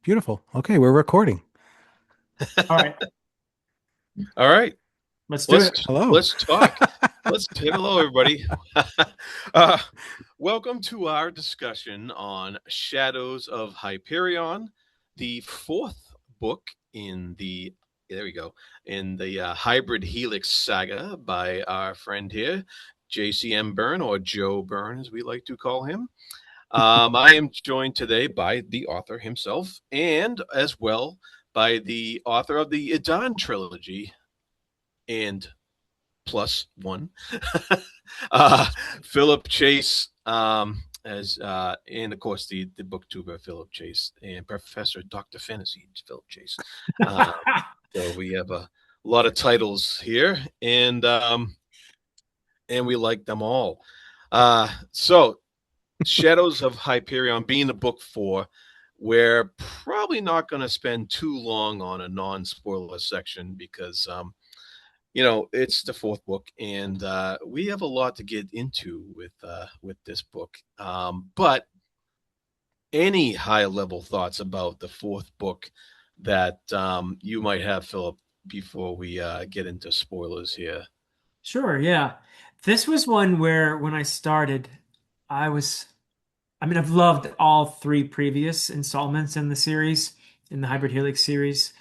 Beautiful. Okay, we're recording. All right, All right, let's do let's it. Hello. let's talk. Let's say hello, everybody. uh, Welcome to our discussion on Shadows of Hyperion, the fourth book in the there we go in the Hybrid Helix saga by our friend here, JCM Berne, or Joe Byrne, as we like to call him. I am joined today by the author himself, and as well by the author of the Idan trilogy and plus one, uh, Philip Chase, as and of course the booktuber Philip Chase and Professor Doctor Fantasy Philip Chase. Um, so we have a lot of titles here, and we like them all. So Shadows of Hyperion being the book four, we're probably not going to spend too long on a non-spoiler section because it's the fourth book, and we have a lot to get into with this book. But any high level thoughts about the fourth book that you might have, Philip, before we get into spoilers here? Sure, yeah. This was one where when I started, I was, I've loved all three previous installments in the series, in the Hybrid Helix series.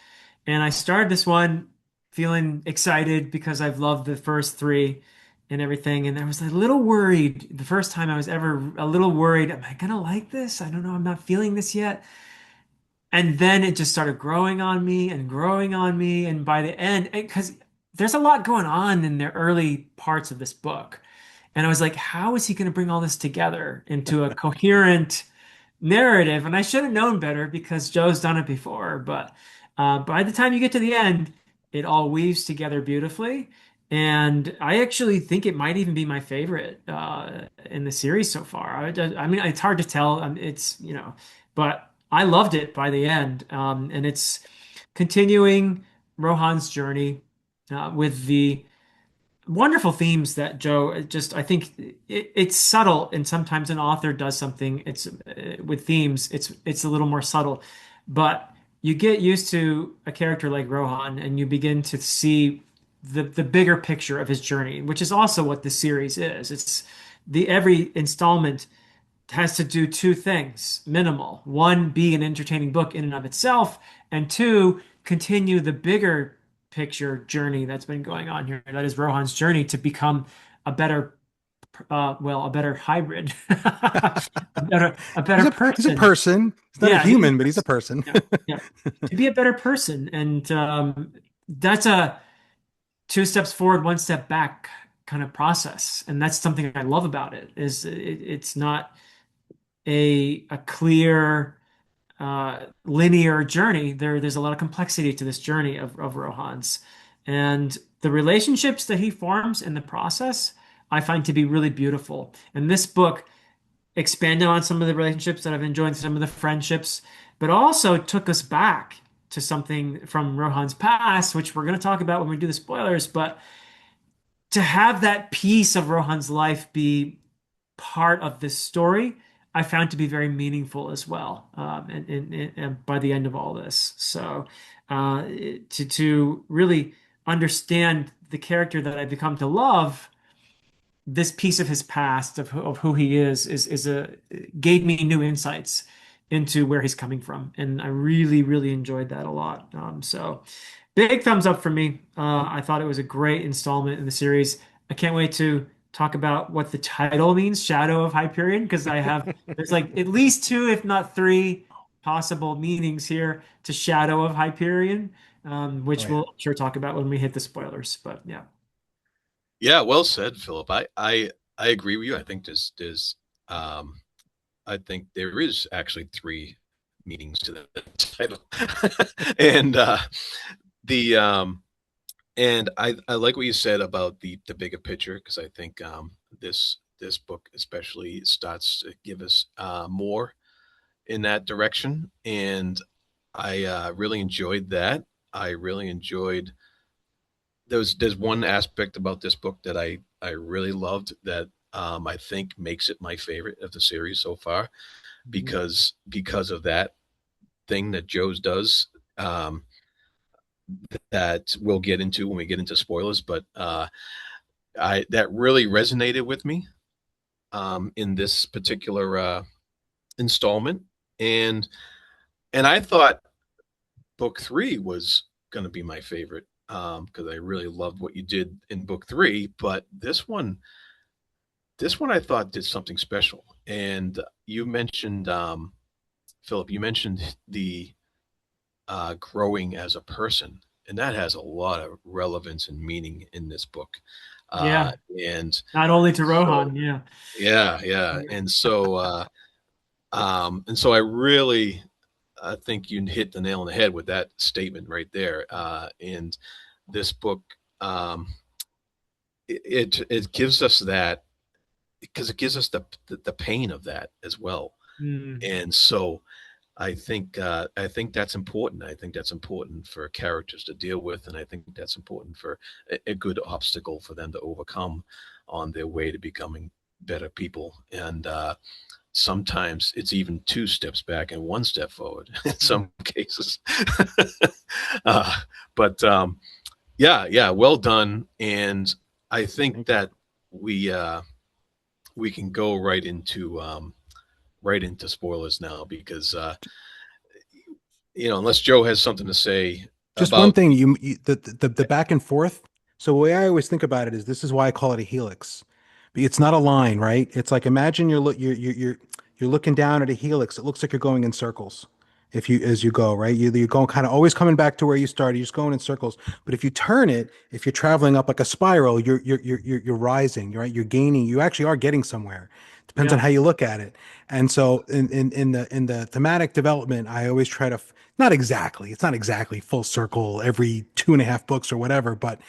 And I started this one feeling excited because I've loved the first three and everything. And I was a little worried the first time I was ever a little worried. Am I gonna like this? I don't know. I'm not feeling this yet. And then it just started growing on me and growing on me. And by the end, because there's a lot going on in the early parts of this book. And I was like, how is he going to bring all this together into a coherent narrative? And I should have known better because Joe's done it before. But by the time you get to the end, it all weaves together beautifully. And I actually think it might even be my favorite in the series so far. I mean, it's hard to tell. But I loved it by the end. And it's continuing Rohan's journey with the wonderful themes that Joe I think it's subtle, and sometimes an author does something it's with themes it's a little more subtle, but you get used to a character like Rohan and you begin to see the bigger picture of his journey, which is also what the series is. It's the every installment has to do two things minimal: one, be an entertaining book in and of itself, and two, continue the bigger picture journey that's been going on here. That is Rohan's journey to become a better, a better hybrid, a He's better a person. person. He's not a Yeah, he's a human, but he's a person. person. Yeah, yeah. To be a better person, and that's a two steps forward, one step back kind of process, and that's something I love about it. It's not a clear linear journey. There's a lot of complexity to this journey of Rohan's, and the relationships that he forms in the process I find to be really beautiful. And this book expanded on some of the relationships that I've enjoyed, some of the friendships, but also took us back to something from Rohan's past, which we're going to talk about when we do the spoilers. But to have that piece of Rohan's life be part of this story, I found to be very meaningful as well. And by the end of all this, so to really understand the character that I've become to love, this piece of his past of who he is a gave me new insights into where he's coming from, and I really enjoyed that a lot. So big thumbs up for me. I thought it was a great installment in the series. I can't wait to talk about what the title means, Shadow of Hyperion, because there's like at least two, if not three, possible meanings here to Shadow of Hyperion, Oh which yeah. we'll I'm sure talk about when we hit the spoilers. But yeah. Yeah, well said, Philip. I agree with you. Um, I think there is actually three meanings to the title, and the and I like what you said about the bigger picture, because I think this book especially starts to give us more in that direction, and I really enjoyed that. I really enjoyed there's one aspect about this book that I really loved that I think makes it my favorite of the series so far Mhm. because of that. thing that Joe's does, that we'll get into when we get into spoilers, but I that really resonated with me in this particular installment, and I thought book three was going to be my favorite because I really loved what you did in book three, but this one I thought did something special. And you mentioned, Philip, you mentioned the growing as a person, and that has a lot of relevance and meaning in this book. Yeah. And Not only to so, Rohan. Yeah. yeah, yeah, and so I really, I think you hit the nail on the head with that statement right there. And this book, um, it gives us that because it gives us the pain of that as well. Mm. And so I think that's important. I think that's important for characters to deal with, and I think that's important for a good obstacle for them to overcome on their way to becoming better people. And sometimes it's even two steps back and one step forward in some cases. uh, but yeah, yeah, well done. And I think Thank you. that we we can go right into spoilers now because unless Joe has something to say Just one about thing, the back and forth. So the way I always think about it is this is why I call it a helix. It's not a line, right? It's like imagine you're looking down at a helix. It looks like you're going in circles if you as you go, right? You're going kind of always coming back to where you started. You're just going in circles. But if you turn it, if you're traveling up like a spiral, you're rising, right? You're gaining. You actually are getting somewhere. Depends on Yeah. how you look at it. And so in the thematic development, I always try to not exactly, it's not exactly full circle every 2.5 books or whatever, but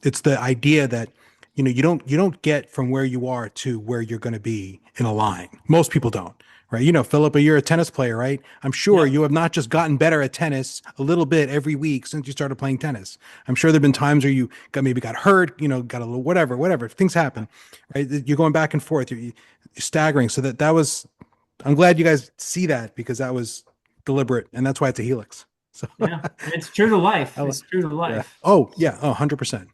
it's the idea that you don't get from where you are to where you're going to be in a line. Most people don't, right? Philippa, you're a tennis player, right? I'm sure Yeah. you have not just gotten better at tennis a little bit every week since you started playing tennis. I'm sure there've been times where you got hurt, got a little whatever things happen, right? You're going back and forth, you're staggering. So that was, I'm glad you guys see that because that was deliberate, and that's why it's a helix. So, Yeah. And it's true to life. I, It's true to yeah. life. Oh, yeah. Oh, 100%.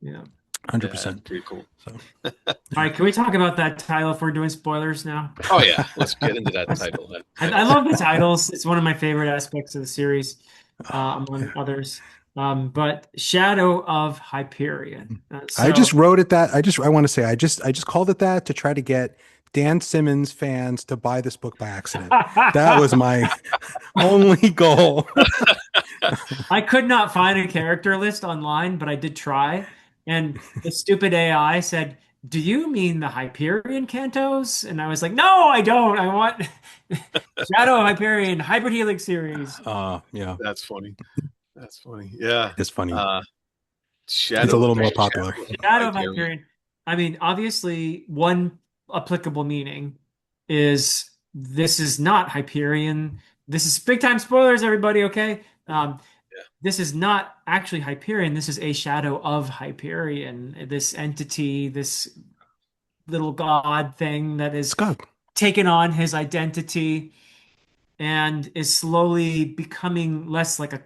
Yeah. yeah, that's 100%. pretty cool. So, All yeah. right. Can we talk about that title if we're doing spoilers now? Oh yeah, let's get into that title. That I title's love the titles. It's one of my favorite aspects of the series, Oh, among yeah. others. But Shadow of Hyperion. I just So wrote it that I want to say I just called it that to try to get Dan Simmons fans to buy this book by accident. That was my only goal. I could not find a character list online, but I did try. And the stupid AI said, "Do you mean the Hyperion cantos?" And I was like, "No, I don't. I want Shadow of Hyperion Hybrid Helix series." Yeah, that's funny. That's funny. Yeah. it's funny. Uh, It's a Shadow little more popular. Shadow of Shadow of Hyperion. Hyperion. I mean, obviously, one applicable meaning is this is not Hyperion. This is big time spoilers, everybody, okay? Yeah. This is not actually Hyperion. This is a shadow of Hyperion, this entity, this little god thing that is Scott. taken on his identity and is slowly becoming less like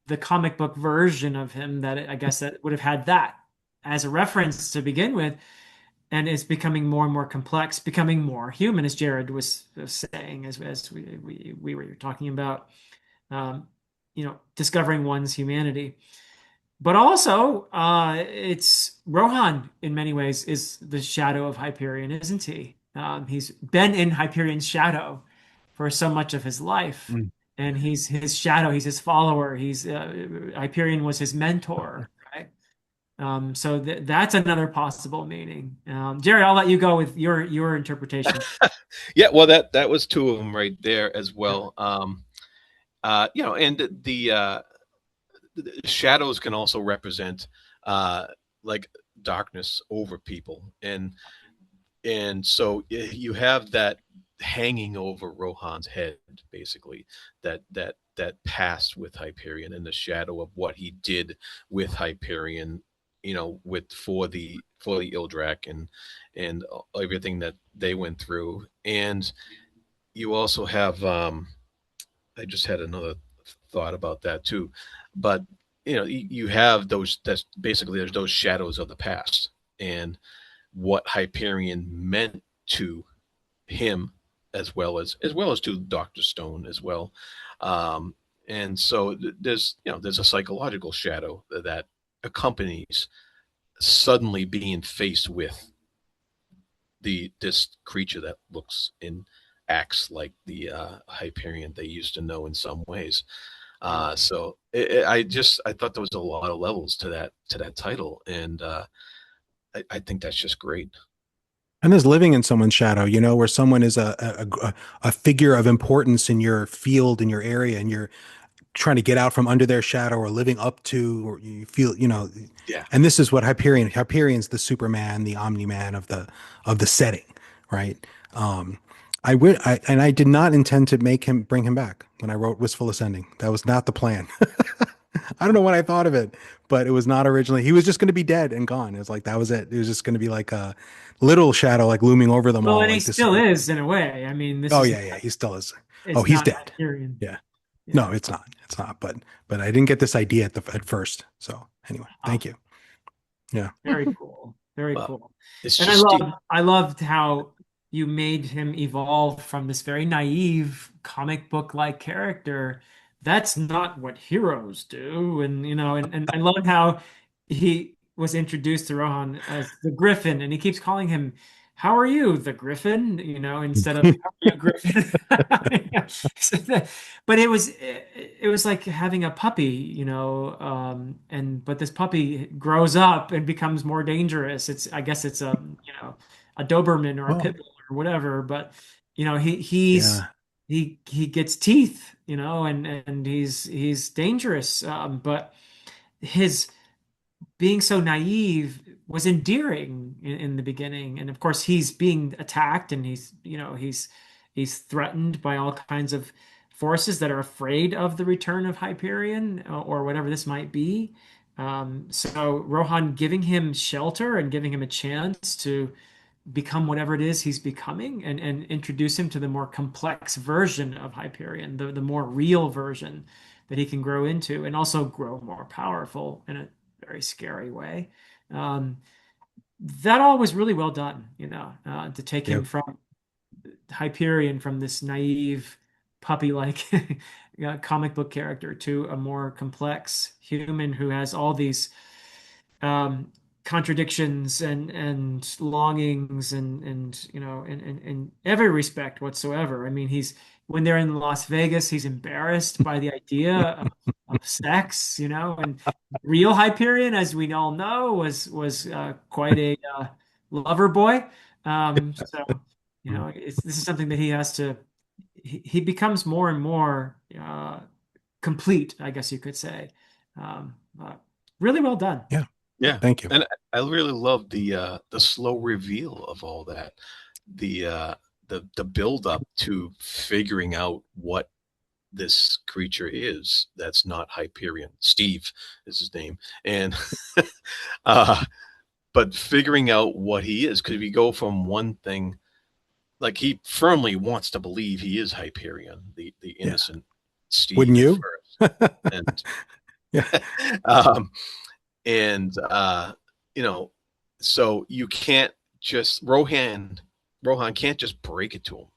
the comic book version of him that I guess that would have had that as a reference to begin with, and it's becoming more and more complex, becoming more human, as Jared was saying, as we were talking about, um, discovering one's humanity. But also, it's Rohan in many ways is the shadow of Hyperion, isn't he? He's been in Hyperion's shadow for so much of his life, Mm. and he's his shadow. He's his follower. He's Hyperion was his mentor, right? So that's another possible meaning. Jared, I'll let you go with your interpretation. Yeah. Well, that was two of them right there as Yeah. well. And the shadows can also represent like darkness over people, and so you have that hanging over Rohan's head, basically, that past with Hyperion and the shadow of what he did with Hyperion, with for the Ildrak and everything that they went through, and you also have I just had another thought about that too. But you have those. That's basically there's those shadows of the past and what Hyperion meant to him, as well as to Doctor Stone as well. Um, and so there's a psychological shadow that accompanies suddenly being faced with this creature that looks and acts like the Hyperion they used to know in some ways. So I thought there was a lot of levels to that title, and I think that's just great. And there's living in someone's shadow, where someone is a figure of importance in your field, in your area, and you're trying to get out from under their shadow or living up to, or you feel, Yeah. and this is what Hyperion's the Superman, the Omni-Man of the setting, right? Um, and I did not intend to bring him back when I wrote Wistful Ascending. That was not the plan. I don't know when I thought of it, but it was not originally. He was just going to be dead and gone. It was like that was it. It was just going to be like a little shadow, like looming over them Well, all. and he Like this is still the. is in a way. I mean, this Oh is yeah, yeah. He still is. Oh, it's he's not dead. Hyperion. Yeah. Yeah. No, it's not. It's not. But I didn't get this idea at first. So anyway, Oh, thank you. Yeah. very cool. Very Well, cool. it's And I just Steve. loved how you made him evolve from this very naive comic book like character. That's not what heroes do. And and I love how he was introduced to Rohan as the Griffin, and he keeps calling him, "How are you, the Griffin?" Instead of "How are you, Griffin?" But it was like having a puppy, but this puppy grows up and becomes more dangerous. I guess it's a Doberman or a Well, pit bull or whatever, but he's yeah. he gets teeth, and he's dangerous. But his being so naive was endearing in the beginning. And of course, he's being attacked, and he's threatened by all kinds of forces that are afraid of the return of Hyperion, or whatever this might be. So Rohan giving him shelter and giving him a chance to become whatever it is he's becoming, and introduce him to the more complex version of Hyperion, the more real version that he can grow into, and also grow more powerful in a very scary way. Um, that all was really well done, to take him Yep. from Hyperion, from this naive puppy-like comic book character, to a more complex human who has all these um, contradictions and longings, and in every respect whatsoever. I mean, he's when they're in Las Vegas, he's embarrassed by the idea of sex, and real Hyperion, as we all know, was quite a lover boy. So this is something that he has to. He becomes more and more complete, I guess you could say. But really well done. Yeah. Yeah, Thank you. and I really love the slow reveal of all that, the the build up to figuring out what this creature is that's not Hyperion. Steve is his name, and uh, but figuring out what he is, because we go from one thing, like he firmly wants to believe he is Hyperion, the Yeah. innocent Steve Wouldn't at you? first, and Yeah. um, and you know, so you can't just Rohan can't just break it to him.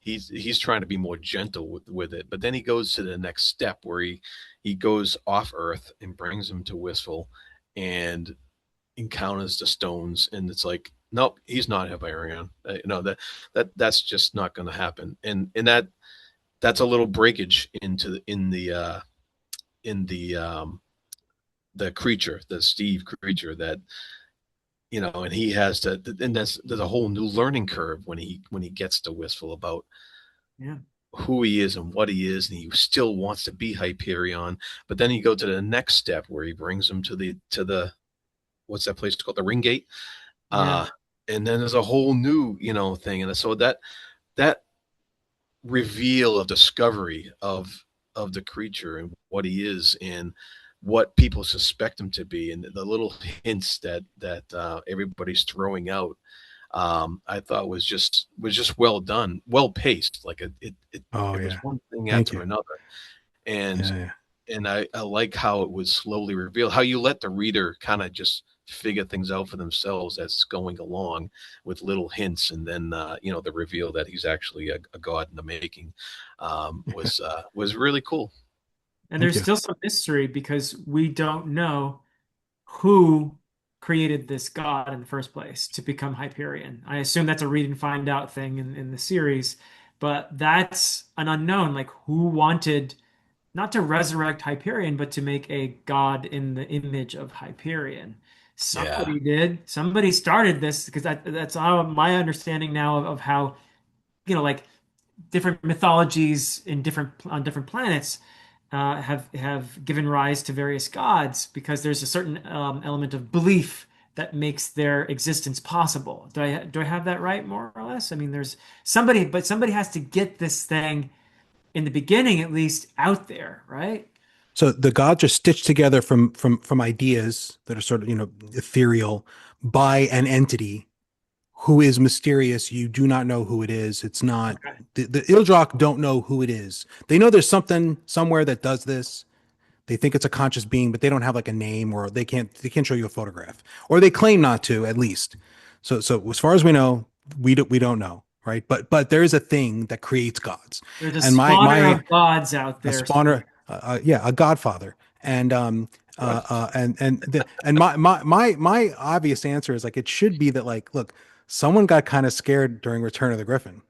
He's trying to be more gentle with it, but then he goes to the next step where he goes off Earth and brings him to Wistful and encounters the stones, and it's like, nope, he's not Hyperion. That's just not going to happen, and that's a little breakage in the creature, the Steve creature, that and he has to, and there's a whole new learning curve when he gets to Wistful about Yeah. who he is and what he is, and he still wants to be Hyperion. But then you go to the next step where he brings him to the what's that place called, the Ring Gate, Yeah. uh, and then there's a whole new thing, and so that reveal of discovery of the creature and what he is and what people suspect him to be, and the little hints that everybody's throwing out. I thought was just well done, well paced. Like Oh it was yeah. one thing Thank after you. another, and Yeah, yeah. I like how it was slowly revealed, how you let the reader kind of just figure things out for themselves as it's going along with little hints, and then the reveal that he's actually a god in the making was really cool. And Thank there's you. still some mystery because we don't know who created this god in the first place to become Hyperion. I assume that's a read and find out thing in the series, but that's an unknown. Like who wanted not to resurrect Hyperion, but to make a god in the image of Hyperion. Yeah, Somebody did. Somebody started this because that's how my understanding now of how, like different mythologies in different on different planets have given rise to various gods because there's a certain element of belief that makes their existence possible. Do I have that right, more or less? I mean, there's somebody, but somebody has to get this thing in the beginning, at least, out there, right? So the gods are stitched together from ideas that are sort of, ethereal by an entity who is mysterious. You do not know who it is. It's not Okay. the Ildrak don't know who it is. They know there's something somewhere that does this. They think it's a conscious being, but they don't have like a name, or they can't show you a photograph, or they claim not to, at least. So as far as we know, we don't know, right? But there is a thing that creates gods, There's a and my spawner my of gods out a there spawner, somewhere. yeah, a godfather, and what? my obvious answer is like it should be that, like, look, someone got kind of scared during Return of the Griffin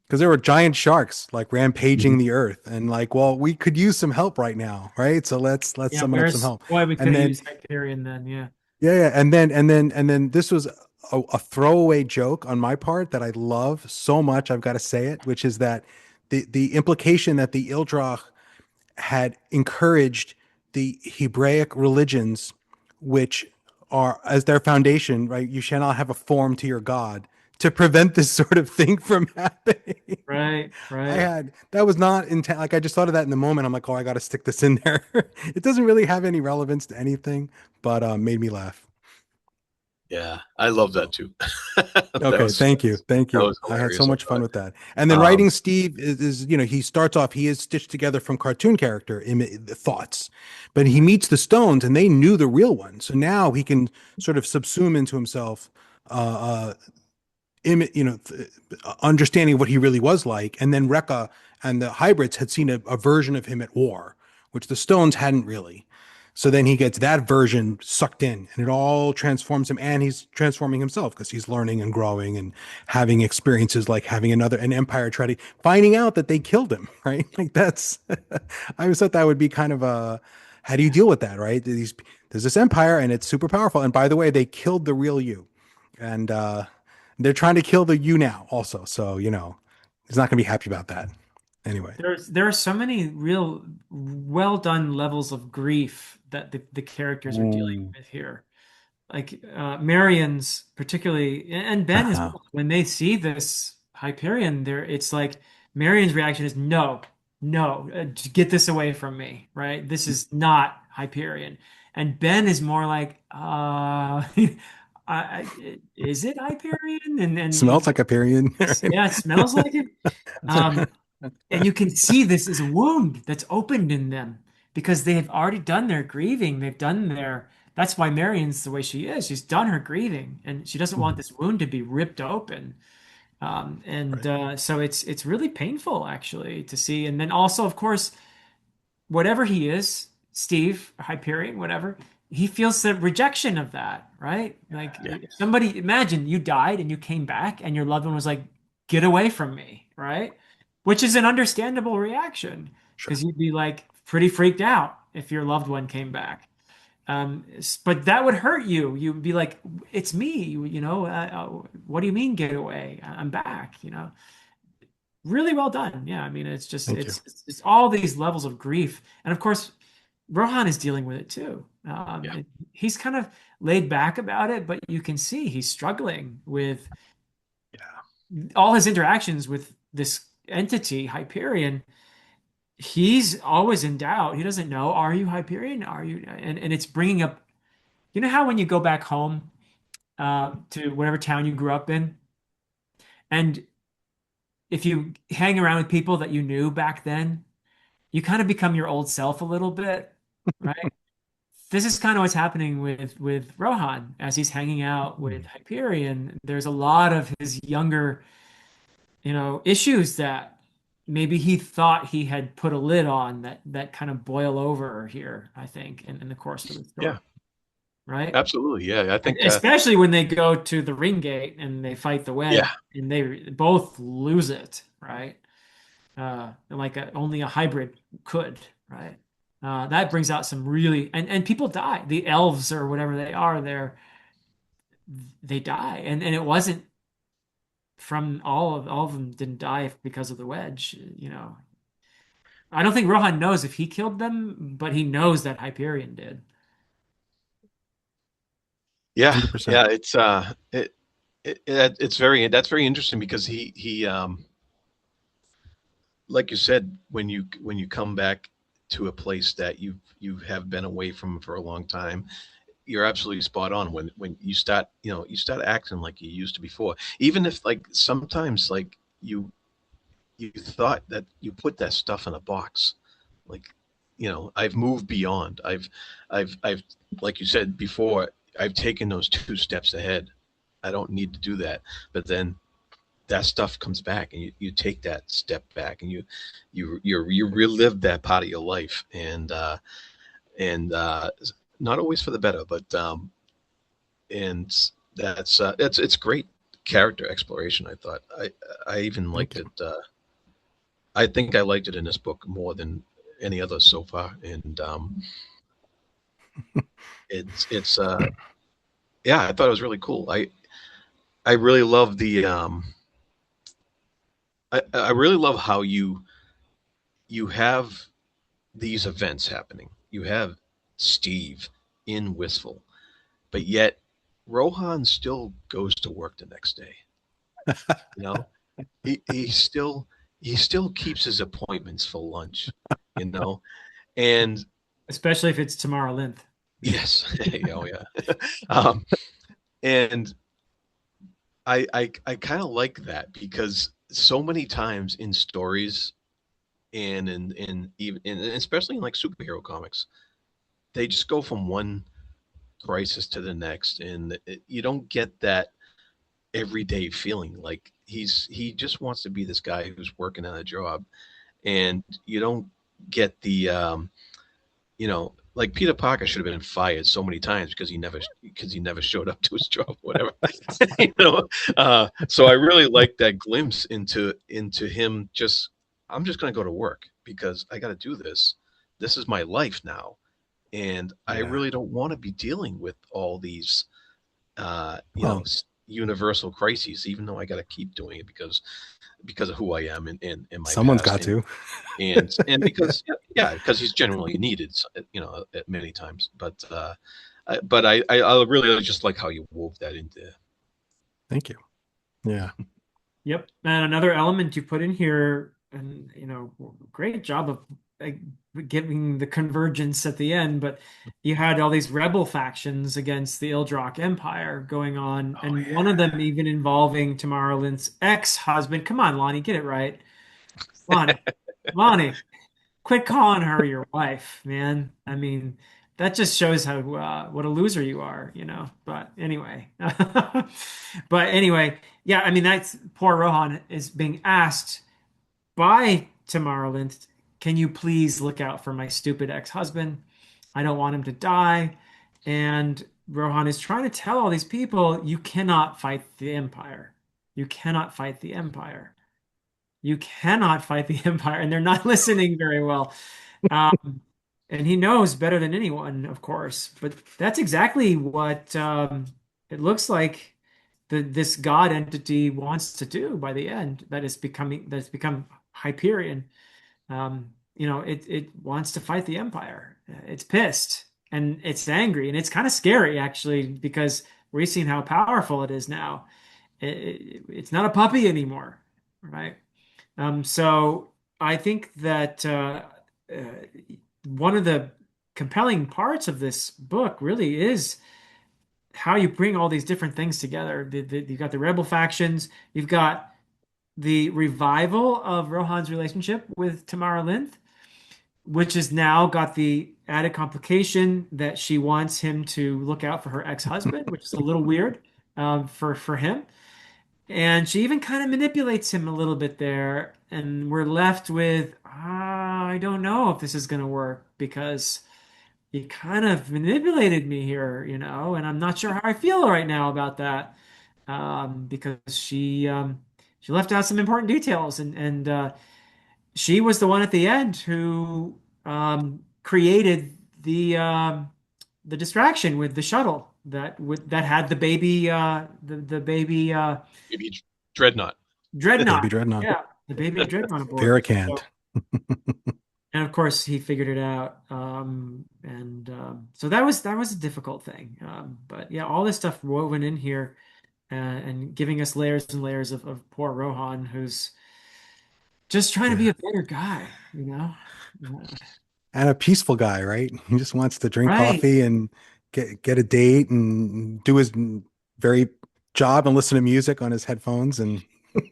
because there were giant sharks like rampaging Mhm. the earth, and like, well, we could use some help right now, right? So let's Yeah, summon up some where's help. boy, we could And have then used Hyperion then, yeah. yeah, yeah, and then this was a throwaway joke on my part that I love so much, I've got to say it, which is that the implication that the Ildrach had encouraged the Hebraic religions, which are as their foundation, right? You shall not have a form to your God, to prevent this sort of thing from happening. Right, I right. had that was not intent. Like, I just thought of that in the moment. I'm like, oh, I got to stick this in there. It doesn't really have any relevance to anything, but made me laugh. Yeah, I love that too. that Okay, was thank you, thank that you. was I had so hilarious. I much fun thought. with that. And then Um, writing Steve is he starts off, he is stitched together from cartoon character thoughts, but he meets the Stones and they knew the real one. So now he can sort of subsume into himself, uh, understanding what he really was like. And then Rekka and the hybrids had seen a version of him at war, which the Stones hadn't really. So then he gets that version sucked in, and it all transforms him, and he's transforming himself because he's learning and growing and having experiences like having an empire try to finding out that they killed him, right? Like that's I always thought that would be kind of a, how do you deal with that, right? There's this empire and it's super powerful. And by the way, they killed the real you. And they're trying to kill the you now also. So, he's not gonna be happy about that. Anyway. There are so many real well done levels of grief that the characters are dealing Ooh. with here. Like Marion's particularly and Ben as Uh-huh. well. When they see this Hyperion there, it's like Marion's reaction is no, no, get this away from me, right? This is not Hyperion. And Ben is more like, is it Hyperion? And Smells like a period. yeah, it smells like it. Um, and you can see this is a wound that's opened in them because they have already done their grieving. They've done their, that's why Marion's the way she is. She's done her grieving and she doesn't want this wound to be ripped open. And Right. so it's really painful actually to see. And then also, of course, whatever he is, Steve, Hyperion, whatever, he feels the rejection of that, right? Like yeah, if somebody, imagine you died and you came back and your loved one was like, get away from me, right? Which is an understandable reaction Sure. because you'd be like pretty freaked out if your loved one came back. But that would hurt you. You'd be like, it's me, what do you mean get away? I'm back, really well done. Yeah, I mean, it's just Thank you. it's all these levels of grief, and of course, Rohan is dealing with it too. yeah, He's kind of laid back about it, but you can see he's struggling with Yeah. all his interactions with this entity, Hyperion. He's always in doubt. He doesn't know, are you Hyperion? Are you? And it's bringing up, you know how when you go back home to whatever town you grew up in. And if you hang around with people that you knew back then, you kind of become your old self a little bit, right? This is kind of what's happening with Rohan as he's hanging out with Hyperion. There's a lot of his younger, issues that maybe he thought he had put a lid on that kind of boil over here, I think, in the course of the story, Yeah, right? absolutely. Yeah, I think. Especially when they go to the ring gate and they fight the wedge Yeah, and they both lose it, right? Like only a hybrid could, right? That brings out some really and people die. The elves or whatever they are, they die, and it wasn't from all of them didn't die because of the wedge. I don't think Rohan knows if he killed them, but he knows that Hyperion did. yeah, 100%. yeah. It's very that's very interesting because he like you said, when you come back to a place that you have been away from for a long time, you're absolutely spot on. When you start, you start acting like you used to before, even if like sometimes like you thought that you put that stuff in a box, like I've moved beyond. I've like you said before, I've taken those two steps ahead. I don't need to do that, but then that stuff comes back and you take that step back and you relive that part of your life and not always for the better, but and that's it's great character exploration. I thought I even Thank liked you. it. I think I liked it in this book more than any other so far, and it's yeah, I thought it was really cool. I really love the I really love how you have these events happening. You have Steve in Wistful, but yet Rohan still goes to work the next day. You know, he he still keeps his appointments for lunch. You know, and Especially if it's Tamara Linth. yes, oh yeah, um, and I kind of like that because so many times in stories and in even and especially in like superhero comics, they just go from one crisis to the next, and you don't get that everyday feeling. Like he just wants to be this guy who's working on a job, and you don't get the like Peter Parker should have been fired so many times because he never showed up to his job, whatever. So I really like that glimpse into him. I'm just going to go to work because I got to do this. This is my life now, and I Yeah. really don't want to be dealing with all these Well, universal crises, even though I got to keep doing it because of who I am in my someone's past got to. and because yeah, because he's generally needed, at many times. But I really just like how you wove that into. Thank you. Yeah. Yep. And another element you put in here, and great job of like, giving the convergence at the end, but you had all these rebel factions against the Ildrock Empire going on, Oh and one of them even involving Tamara Lynch's ex-husband. Come on, Lonnie, get it right. Lonnie, Lonnie, quit calling her your wife, man. I mean, that just shows how what a loser you are. But anyway, yeah. I mean, that's poor Rohan is being asked by Tomorrowland, can you please look out for my stupid ex-husband? I don't want him to die. And Rohan is trying to tell all these people, you cannot fight the Empire. You cannot fight the Empire. You cannot fight the Empire. And they're not listening very well. Um, and he knows better than anyone, of course. But that's exactly what it looks like this god entity wants to do by the end. That's become Hyperion. It wants to fight the Empire. It's pissed and it's angry and it's kind of scary actually because we've seen how powerful it is now. It's not a puppy anymore, right? So I think that uh, one of the compelling parts of this book really is how you bring all these different things together. You've got the rebel factions, you've got the revival of Rohan's relationship with Tamara Linth, which has now got the added complication that she wants him to look out for her ex-husband, which is a little weird for him. And she even kind of manipulates him a little bit there. And we're left with, I don't know if this is going to work because he kind of manipulated me here, and I'm not sure how I feel right now about that because she left out some important details, and she was the one at the end who created the distraction with the shuttle that had the baby Maybe Dreadnought. The baby dreadnought. dreadnought. Yeah, the baby dreadnought aboard. Farrakhan. So, and of course, he figured it out. And so that was a difficult thing. But yeah, all this stuff woven in here and giving us layers and layers of poor Rohan, who's just trying to be Yeah. a better guy. And a peaceful guy, right? He just wants to drink Right. coffee and get a date and do his very job and listen to music on his headphones and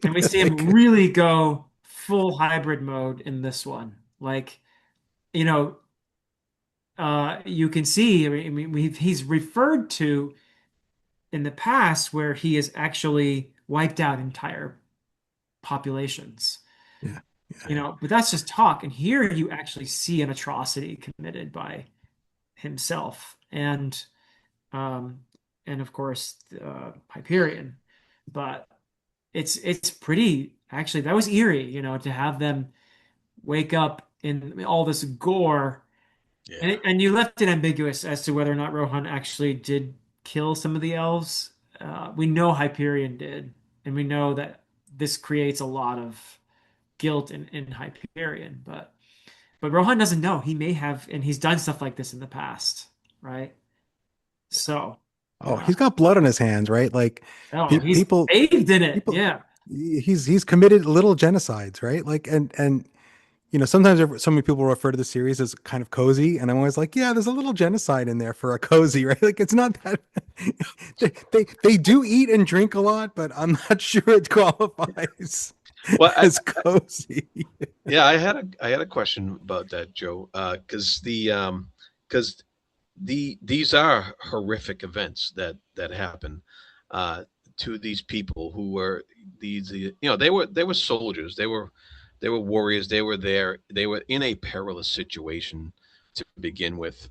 And we see him like, really go full hybrid mode in this one. Like, you know, you can see, he's referred to in the past where he has actually wiped out entire populations, yeah, yeah, but that's just talk. And here you actually see an atrocity committed by himself um, and of course, Hyperion. But it's pretty, actually, that was eerie, to have them wake up in all this gore. And, Yeah. and you left it ambiguous as to whether or not Rohan actually did kill some of the elves. We know Hyperion did, and we know that this creates a lot of guilt in Hyperion. But Rohan doesn't know. He may have, and he's done stuff like this in the past, right? So, oh, uh, he's got blood on his hands, right? Like oh, he's people, bathed in it. people, Yeah. he's committed little genocides, right? Like, and sometimes so many people refer to the series as kind of cozy, and I'm always like, yeah, there's a little genocide in there for a cozy, right? Like, it's not that they do eat and drink a lot, but I'm not sure it qualifies Well, as cozy. yeah, I had a question about that, Joe, because these are horrific events that happen to these people who were they were soldiers, they were warriors, they were in a perilous situation to begin with,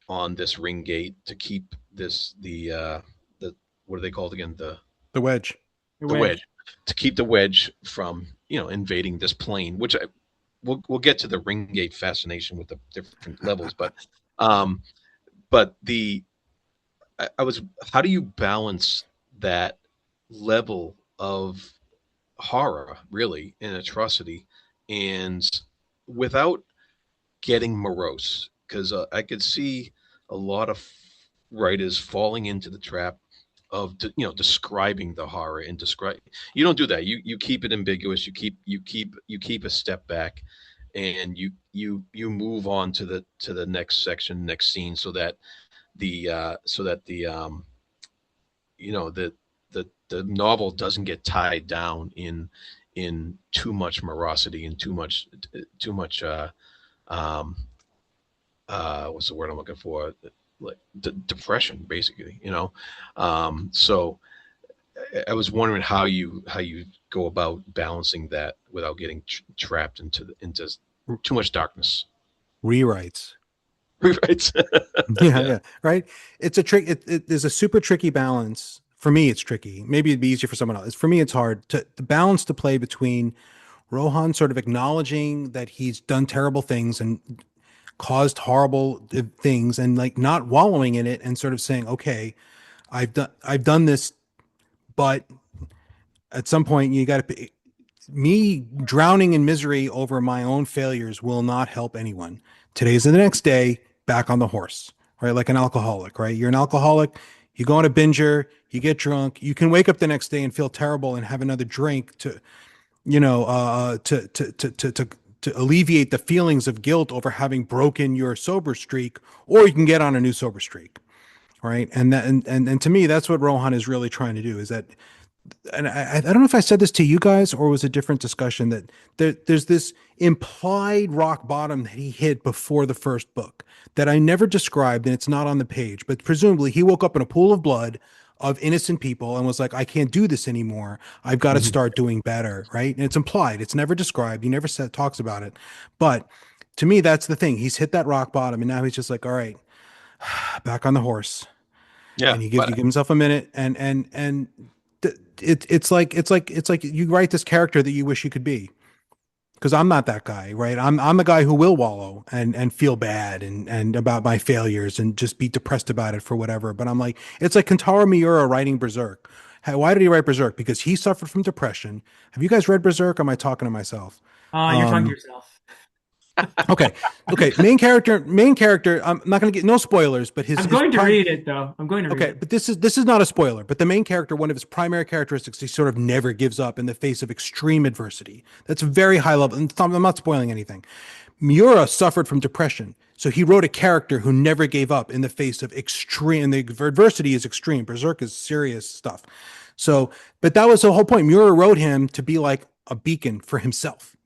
on this ring gate to keep the what are they called again, The wedge. The the wedge, wedge. to keep the wedge from invading this plane, which we'll get to the ring gate fascination with the different levels, um but I was, how do you balance that level of horror, really, and atrocity, and without getting morose? Because I could see a lot of writers falling into the trap of describing the horror and describe. You don't do that. You keep it ambiguous. You keep a step back, and you move on to the next section, next scene, so that the the novel doesn't get tied down in too much morosity and too much um what's the word I'm looking for, like depression, basically. So I was wondering how you go about balancing that without getting trapped into too much darkness. Rewrites. Right. Yeah, Yeah. yeah, right. It's a trick. There's a super tricky balance. For me, it's tricky. Maybe it'd be easier for someone else. For me, it's hard to balance to play between Rohan sort of acknowledging that he's done terrible things and caused horrible things, and like not wallowing in it and sort of saying, okay, I've done this, but at some point you got to, me drowning in misery over my own failures will not help anyone. Today's the next day, back on the horse, right? Like an alcoholic, right? You're an alcoholic, you go on a binger, you get drunk, you can wake up the next day and feel terrible and have another drink to, to alleviate the feelings of guilt over having broken your sober streak, or you can get on a new sober streak. right? And that and to me, that's what Rohan is really trying to do. Is that, and I don't know if I said this to you guys or it was a different discussion, that there's this implied rock bottom that he hit before the first book that I never described, and it's not on the page, but presumably he woke up in a pool of blood of innocent people and was like, I can't do this anymore. I've got to Mhm. start doing better, right? And it's implied. It's never described. He never said talks about it. But to me, that's the thing. He's hit that rock bottom and now he's just like, all right, back on the horse. Yeah, And he but gives himself a minute, and it's like you write this character that you wish you could be, because I'm not that guy, right? I'm the guy who will wallow and feel bad and about my failures and just be depressed about it for whatever. But I'm like, it's like Kentaro Miura writing Berserk. Why did he write Berserk? Because he suffered from depression. Have you guys read Berserk? Or am I talking to myself? You're talking to Um, yourself. okay, okay. Main character. I'm not going to get no spoilers, but his I'm his going to prime. read it though. I'm going to read Okay, it. but this is not a spoiler, but the main character, one of his primary characteristics, he sort of never gives up in the face of extreme adversity. That's very high level. And I'm not spoiling anything. Miura suffered from depression, so he wrote a character who never gave up in the face of extreme. And the adversity is extreme. Berserk is serious stuff. So, but that was the whole point. Miura wrote him to be like a beacon for himself.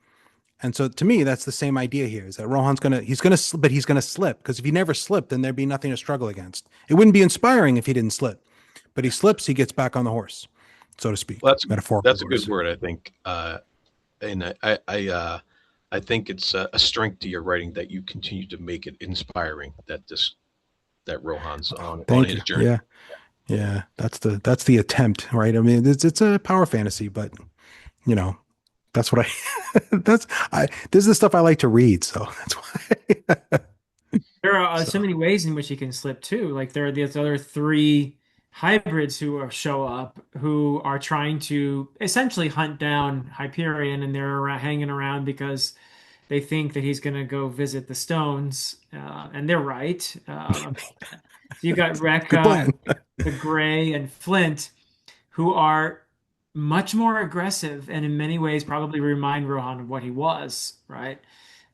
And so to me, that's the same idea here, is that Rohan's but he's gonna slip, because if he never slipped, then there'd be nothing to struggle against. It wouldn't be inspiring if he didn't slip, but he slips, he gets back on the horse, so to speak, well, metaphorical that's a good horse. word, I think. And I think it's a strength to your writing that you continue to make it inspiring. That Rohan's on Thank his you. journey. Yeah, yeah, that's the attempt, right? I mean, it's a power fantasy, but you know, that's what I that's I this is the stuff I like to read, so that's why. There are So so many ways in which he can slip too. Like there are these other three hybrids show up who are trying to essentially hunt down Hyperion, and they're hanging around because they think that he's going to go visit the stones, and they're right about that. So you got good Rekka, plan. the Gray, and Flint, who are much more aggressive and in many ways probably remind Rohan of what he was, right?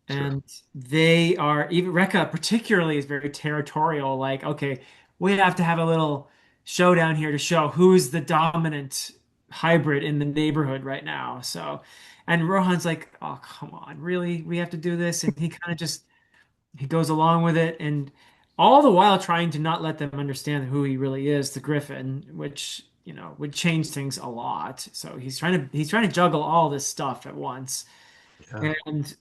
Sure. And they are, even Rekka particularly is very territorial, like, okay, we have to have a little showdown here to show who's the dominant hybrid in the neighborhood right now. So, and Rohan's like, oh, come on, really? We have to do this? And he kind of just he goes along with it, and all the while trying to not let them understand who he really is, the Griffin, which, would change things a lot. So he's trying to juggle all this stuff at once. Yeah. And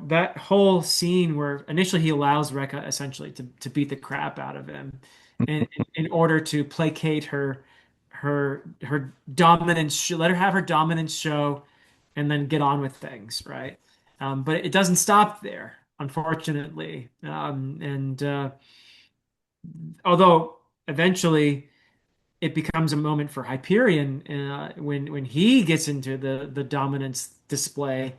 that whole scene where initially he allows Rekka essentially to beat the crap out of him in order to placate her dominance, let her have her dominance show and then get on with things, right? But it doesn't stop there, unfortunately. And although eventually it becomes a moment for Hyperion when he gets into the dominance display,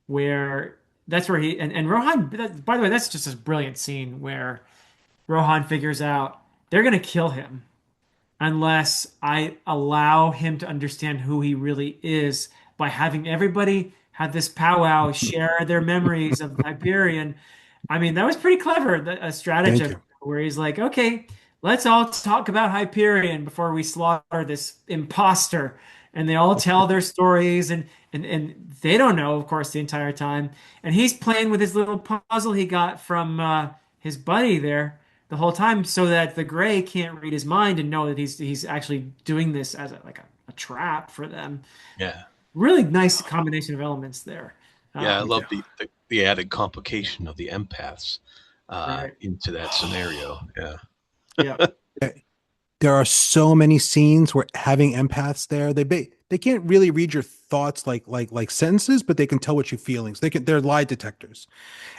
where that's where and Rohan, by the way, that's just a brilliant scene where Rohan figures out they're gonna kill him unless I allow him to understand who he really is by having everybody have this powwow, share their memories of Hyperion. I mean, that was pretty clever, a Thank stratagem you. where he's like, okay, let's all talk about Hyperion before we slaughter this imposter. And they all tell their stories, and they don't know, of course, the entire time. And he's playing with his little puzzle he got from his buddy there the whole time, so that the Gray can't read his mind and know that he's actually doing this as a trap for them. Yeah. Really nice combination of elements there. Yeah. I Um, love Yeah. the added complication of the empaths right. into that scenario. Yeah. Yeah. There are so many scenes where having empaths there, they can't really read your thoughts like sentences, but they can tell what you're feeling. So they're lie detectors,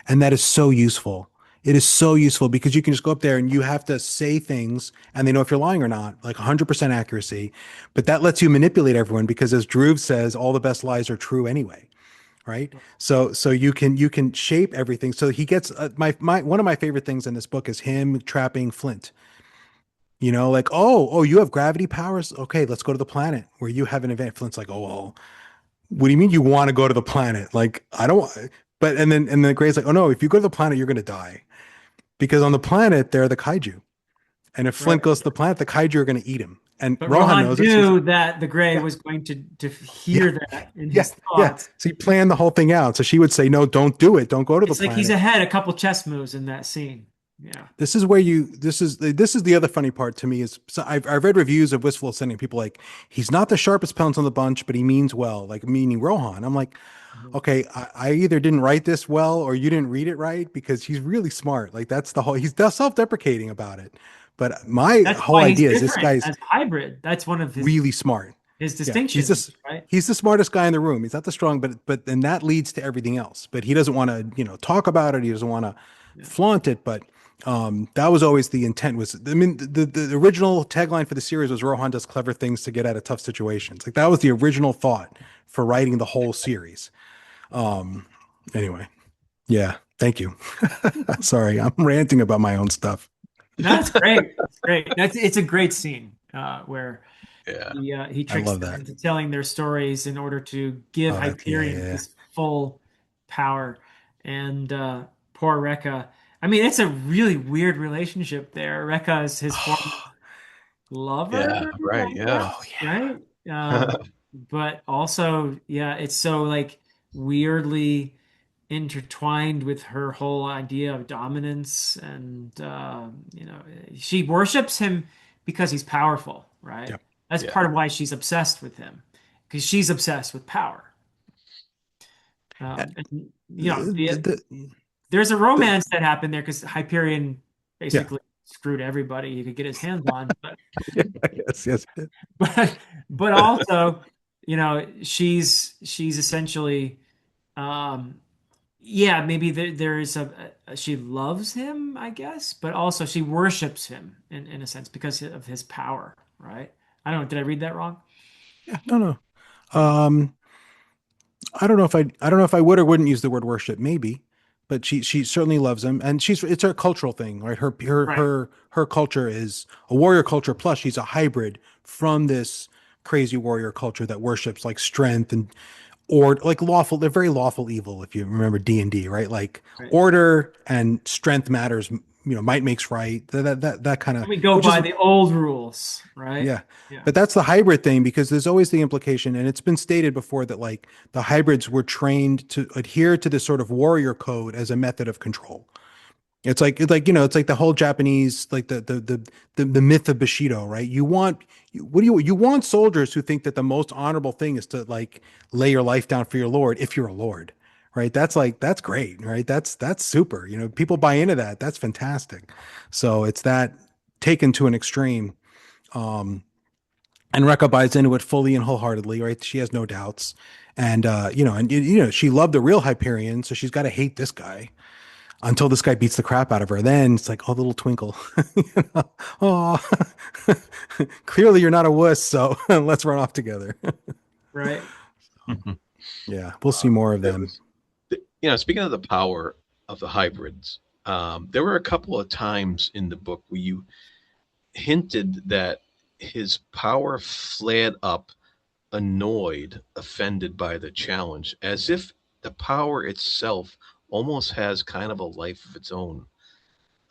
and that is so useful. It is so useful because you can just go up there and you have to say things and they know if you're lying or not, like 100% accuracy. But that lets you manipulate everyone because, as Drew says, all the best lies are true anyway, right? So you can shape everything. So he gets my one of my favorite things in this book is him trapping Flint. Like, oh, you have gravity powers. Okay, let's go to the planet where you have an event. Flint's like, oh, well, what do you mean you want to go to the planet? Like, I don't. But and then Gray's like, oh no, if you go to the planet, you're gonna die because on the planet there are the kaiju, And if Flint Right. goes to the planet, the kaiju are going to eat him. And But Rohan Rohan knows it. So knew that the Gray yeah, was going to yeah, hear that in yeah, his yeah. thoughts. So he planned the whole thing out. So she would say, no, don't do it. Don't go to the It's like he's planet. ahead a couple chess moves in that scene. Yeah. This is where this is the other funny part to me is so I've read reviews of Wistful Ascending. People like he's not the sharpest pounce on the bunch, but he means well, like meaning Rohan. I'm like, Mhm. okay, I either didn't write this well or you didn't read it right because he's really smart. Like that's the whole he's self-deprecating about it. But my That's whole why he's idea is this different guy's as a hybrid. That's one of really smart. his Yeah, distinctions, right? he's the smartest guy in the room. He's not the strong, but then that leads to everything else. But he doesn't want to, talk about it. He doesn't want to Yeah. flaunt it. But that was always the intent. Was I mean, the original tagline for the series was Rohan does clever things to get out of tough situations. Like that was the original thought for writing the whole series. Um, anyway, yeah, thank you. Sorry, I'm ranting about my own stuff. That's great. It's great. It's a great scene where Yeah. he I tricks love them that. into telling their stories in order to give Oh, yeah, yeah, Hyperion yeah. his full power. And poor Rekka. I mean, it's a really weird relationship there. Rekka is his former Yeah. lover, Right. I Yeah. Oh, guess, yeah. right? But also, yeah, it's so like weirdly intertwined with her whole idea of dominance, and she worships him because he's powerful, right? Yep. That's Yeah. part of why she's obsessed with him, because she's obsessed with power. Uh, And the, there's a the, romance that happened there because Hyperion yeah. basically screwed everybody he could get his hands on, but Yeah, yes, yes. but but also, she's essentially, um, yeah, maybe there is she loves him, I guess, but also she worships him in a sense because of his power, right? I don't know. Did I read that wrong? Yeah, no, no. Um, I don't know if I would or wouldn't use the word worship, maybe, but she certainly loves him, and it's her cultural thing, right? Right. Her culture is a warrior culture. Plus, she's a hybrid from this crazy warrior culture that worships like strength and or like lawful. They're very lawful evil. If you remember D&D, right? Like Right. order and strength matters. Might makes right. That kind of We go which is by the old rules, right? yeah. Yeah. But that's the hybrid thing because there's always the implication, and it's been stated before that like the hybrids were trained to adhere to this sort of warrior code as a method of control. It's like the whole Japanese like the myth of Bushido, right? You want soldiers who think that the most honorable thing is to like lay your life down for your lord if you're a lord, right? That's great, right? That's super. People buy into that. That's fantastic. So it's that taken to an extreme. Um, and Rekka buys into it fully and wholeheartedly, right? She has no doubts. And she loved the real Hyperion, so she's got to hate this guy until this guy beats the crap out of her. Then it's like, oh, little twinkle. Oh, clearly you're not a wuss, so let's run off together. Right. Yeah, we'll see more of There them. was, speaking of the power of the hybrids, there were a couple of times in the book where you hinted that his power flared up, annoyed, offended by the challenge, as if the power itself almost has kind of a life of its own.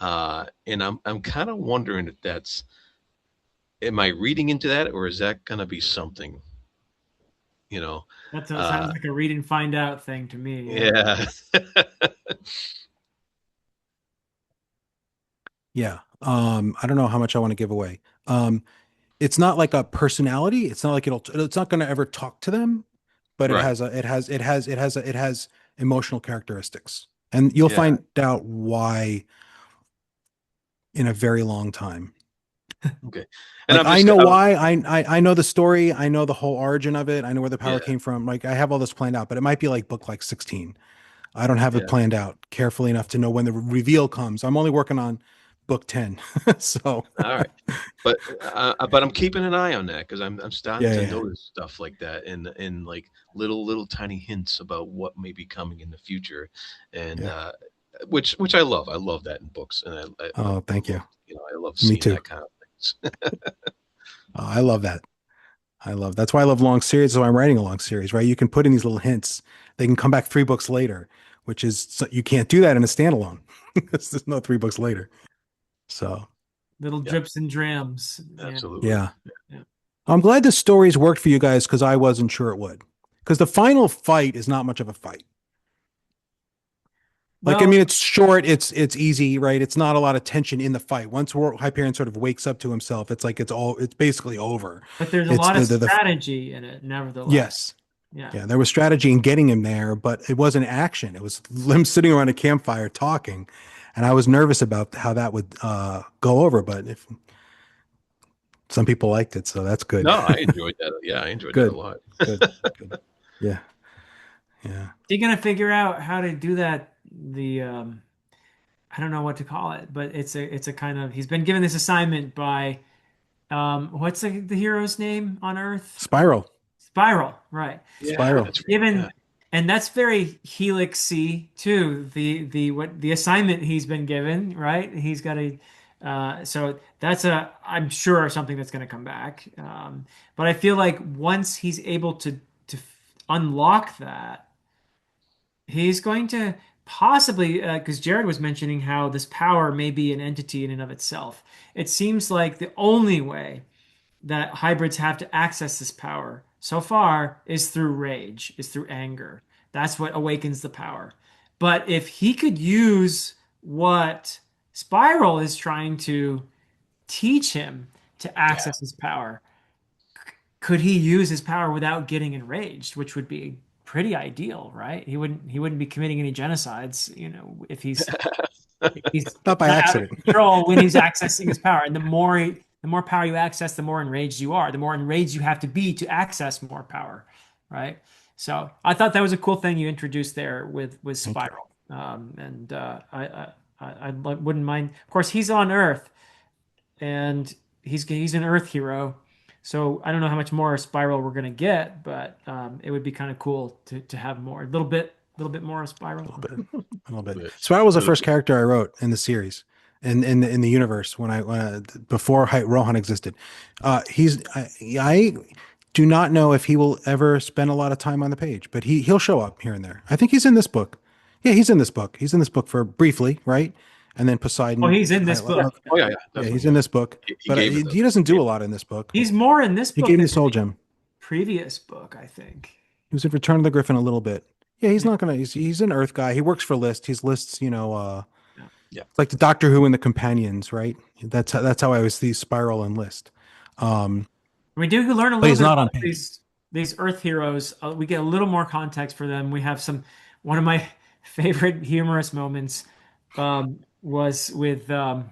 And I'm kind of wondering if am I reading into that, or is that going to be something, you know? That sounds Uh, like a read and find out thing to me. Yeah. yeah. Yeah. I don't know how much I want to give away. It's not like a personality. It's not like it's not going to ever talk to them, but Right. it has emotional characteristics. And you'll Yeah. find out why in a very long time. Okay. And Like I'm I just, know why. I know the story. I know the whole origin of it. I know where the power yeah, came from. Like I have all this planned out, but it might be like book like 16. I don't have it yeah. planned out carefully enough to know when the reveal comes. I'm only working on book 10. So All right. But I'm keeping an eye on that because I'm starting yeah, to yeah, notice stuff like that and like little tiny hints about what may be coming in the future, and yeah. which I love. I love that in books, and I Oh, thank you. love I love Me seeing too. that kind of things. I love that. That's why I love long series. So I'm writing a long series, right? You can put in these little hints. They can come back 3 books later, which is you can't do that in a standalone because there's no 3 books later. So little Yeah, drips and drams. Yeah. absolutely. Yeah. Yeah. I'm glad the stories worked for you guys because I wasn't sure it would. Because the final fight is not much of a fight. Like, I Well, mean, it's short, it's easy, right? It's not a lot of tension in the fight. Once Hyperion sort of wakes up to himself, it's like it's basically over. but there's a It's lot of the strategy in it, nevertheless. yes. Yeah. Yeah, there was strategy in getting him there, but it wasn't action. It was them sitting around a campfire talking. And I was nervous about how that would go over, but if some people liked it, so that's good. No, I enjoyed that. Yeah, I enjoyed that a Good. lot. Good. Good. Yeah. Yeah. You're gonna figure out how to do that. I don't know what to call it, but it's a kind of he's been given this assignment by what's the hero's name on Earth? Spiral. Spiral, right. Yeah, Spiral. that's right. Yeah. Given and that's very Helix-y too. The assignment he's been given, right? He's got a so that's a I'm sure something that's going to come back. But I feel like once he's able to unlock that, he's going to possibly because Jared was mentioning how this power may be an entity in and of itself. It seems like the only way that hybrids have to access this power so far is through rage, is through anger. That's what awakens the power. But if he could use what Spiral is trying to teach him to Yeah. access his power, could he use his power without getting enraged, which would be pretty ideal, right? He wouldn't be committing any genocides, if he's Not by not out of accident. control when he's accessing his power. And the more power you access, the more enraged you are. The more enraged you have to be to access more power, right? So I thought that was a cool thing you introduced there with Thank you. Spiral, and I wouldn't mind. Of course, he's on Earth, and he's an Earth hero. So I don't know how much more Spiral we're gonna get, but it would be kind of cool to have more, a little bit more of A Spiral. little bit. A little bit. Bit. Spiral was the Little first bit. character I wrote in the series. In the universe before Rohan existed, I do not know if he will ever spend a lot of time on the page, but he'll show up here and there. I think he's in this book. Yeah, he's in this book. He's in this book for briefly, right? And then Oh, Poseidon. he's in this Yeah. book. Oh yeah, yeah, Yeah, definitely. he's in this book, He but gave he, it he doesn't do a lot in this book. He's more in this He book gave me than the Soul the Gem. previous book, I think. He was in Return of the Griffin a little bit. Yeah, he's Yeah. not gonna. He's an Earth guy. He works for List. He's List's, Yeah. Yeah. it's like the Doctor Who and the Companions, right? That's how I always see Spiral and List. Um, We do learn a but little he's bit not on about page. these Earth heroes. We get a little more context for them. We have one of my favorite humorous moments was with um,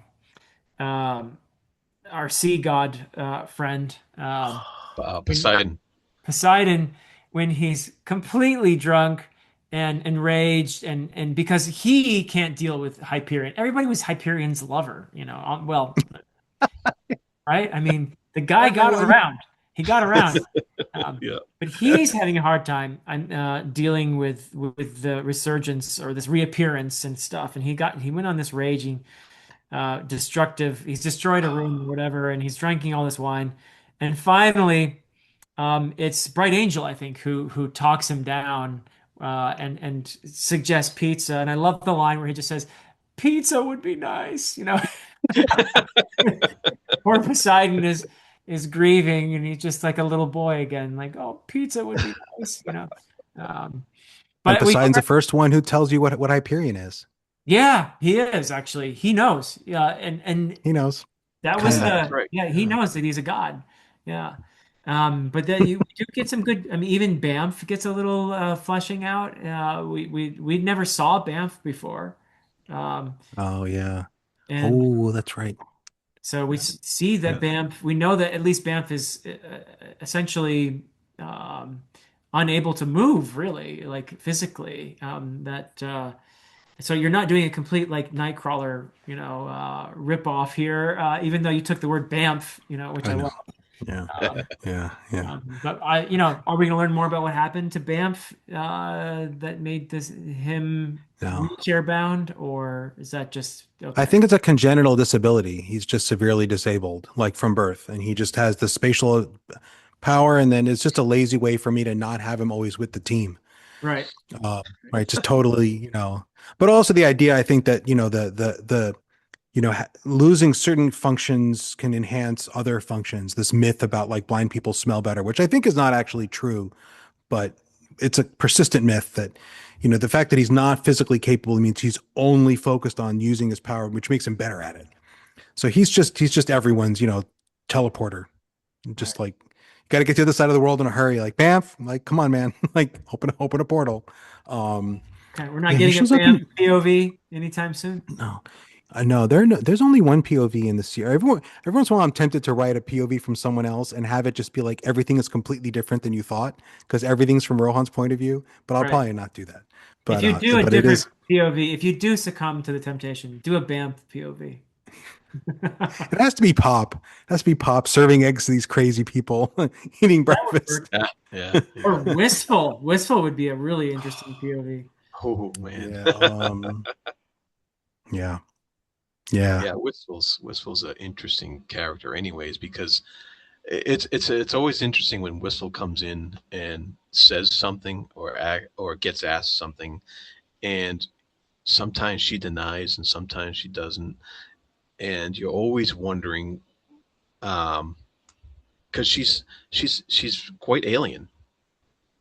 our sea god friend when Poseidon. Poseidon when he's completely drunk and enraged and because he can't deal with Hyperion. Everybody was Hyperion's lover, well, right? I mean, the guy got Everyone. around. He got around. Yeah. But he's having a hard time dealing with the resurgence or this reappearance and stuff. And he went on this raging, destructive. He's destroyed a room or whatever, and he's drinking all this wine. And finally, it's Bright Angel, I think, who talks him down and suggests pizza. And I love the line where he just says, "Pizza would be nice," Poor Poseidon is grieving, and he's just like a little boy again, like, "Oh, pizza would be nice." Um, And but we Poseidon's the first one who tells you what Hyperion is. yeah, he is actually. He knows. Yeah, and He knows. that was Kind of. That's right. yeah, he Yeah. knows that he's a god. Yeah. But then you do get some good. I mean, even Banff gets a little fleshing out. We never saw Banff before, um, Oh yeah. and Oh, that's right. so we see that Yeah. Banff. We know that at least Banff is essentially unable to move, really, like physically. So you're not doing a complete like Nightcrawler, rip off here, even though you took the word Banff, which I I know. love. Yeah. Um, Yeah. Yeah. but are we going to learn more about what happened to Banff that made him No. wheelchair bound, or is that just I okay? think it's a congenital disability. He's just severely disabled, like from birth, and he just has the spatial power, and then it's just a lazy way for me to not have him always with the team. Right. Right, just totally, but also the idea, I think that, losing certain functions can enhance other functions. This myth about like blind people smell better, which I think is not actually true, but it's a persistent myth that, the fact that he's not physically capable means he's only focused on using his power, which makes him better at it. So he's just everyone's, teleporter. Right. Just like, got to get to the other side of the world in a hurry. Like, Banff, like, come on, man. Like, open a portal. Um, Okay, we're not yeah, he getting a shows up BAM in, POV anytime soon. no, I know there's only one POV in this year. Every once in a while, I'm tempted to write a POV from someone else and have it just be like everything is completely different than you thought because everything's from Rohan's point of view. But I'll Right. probably not do that. If But you do a it different is. POV, if you do succumb to the temptation, do a BAM POV. It has to be Pop. It has to be Pop serving eggs to these crazy people eating That would breakfast. work. Yeah, yeah, Or yeah. Wistful. Wistful would be a really interesting POV. Oh man. Yeah. Yeah. Yeah. Yeah, Wistful's an interesting character, anyways, because it's always interesting when Whistle comes in and says something or gets asked something, and sometimes she denies and sometimes she doesn't, and you're always wondering, um, because she's quite alien,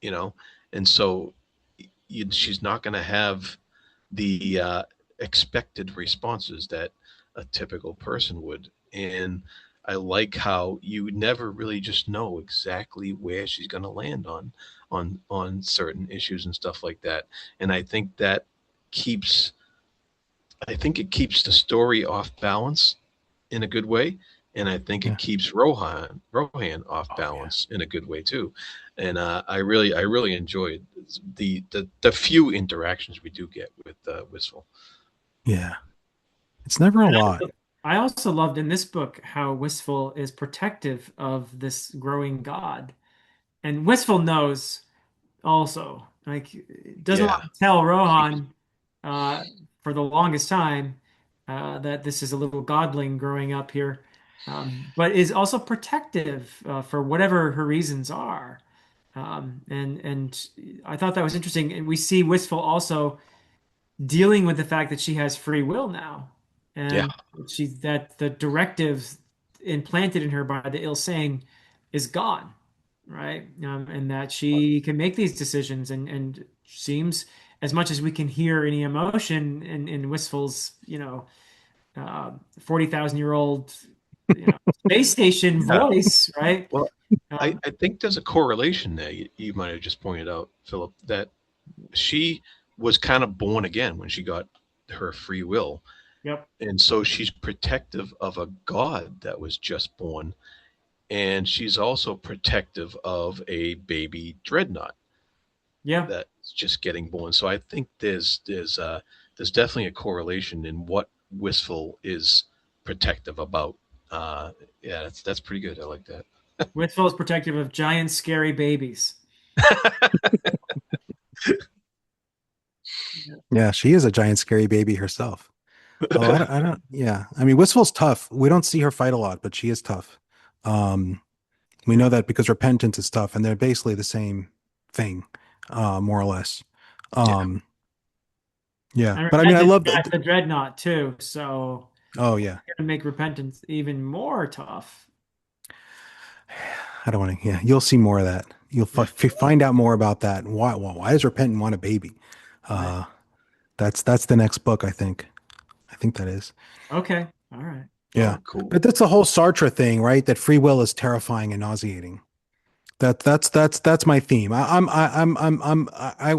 you know, and so she's not going to have the expected responses that a typical person would. And I like how you never really just know exactly where she's going to land on certain issues and stuff like that. And keeps I think it keeps the story off balance in a good way. And I think Yeah. it keeps Rohan off Oh yeah. balance in a good way too. And I really enjoyed the few interactions we do get with Wistful. Yeah. It's never a And lot. I also loved in this book how Wistful is protective of this growing god. And Wistful knows also, like, doesn't Yeah, want to tell she, Rohan uh, for the longest time that this is a little godling growing up here, but is also protective for whatever her reasons are. And I thought that was interesting. And we see Wistful also dealing with the fact that she has free will now, yeah, and that the directives implanted in her by the ill saying is gone, right? And that she can make these decisions, and seems, as much as we can hear any emotion in Wistful's, 40,000-year-old, space station yeah. voice, right? Well, I, Um, I think there's a correlation there. You might have just pointed out, Philip, that she was kind of born again when she got her free will. yep. And so she's protective of a god that was just born. And she's also protective of a baby dreadnought Yeah. that's just getting born. So I think there's definitely a correlation in what Wistful is protective about. Yeah, that's pretty good. I like that. Wistful is protective of giant, scary babies. Yeah. Yeah, she is a giant scary baby herself. Although yeah. I mean, Wistful's tough. We don't see her fight a lot, but she is tough. Um, we know that because repentance is tough, and they're basically the same thing, more or less. Yeah. Um, yeah, And but I mean, I Repentance love got that. the Dreadnought too, so Oh yeah, gonna make Repentance even more tough. I don't want to. Yeah, you'll see more of that. You'll Yeah, find out more about that. Why does Repentant want a baby? right. Uh, that's the next book, I think. I think that is. Okay. All right. Yeah, Oh, cool. but that's the whole Sartre thing, right? That free will is terrifying and nauseating. That's my theme. I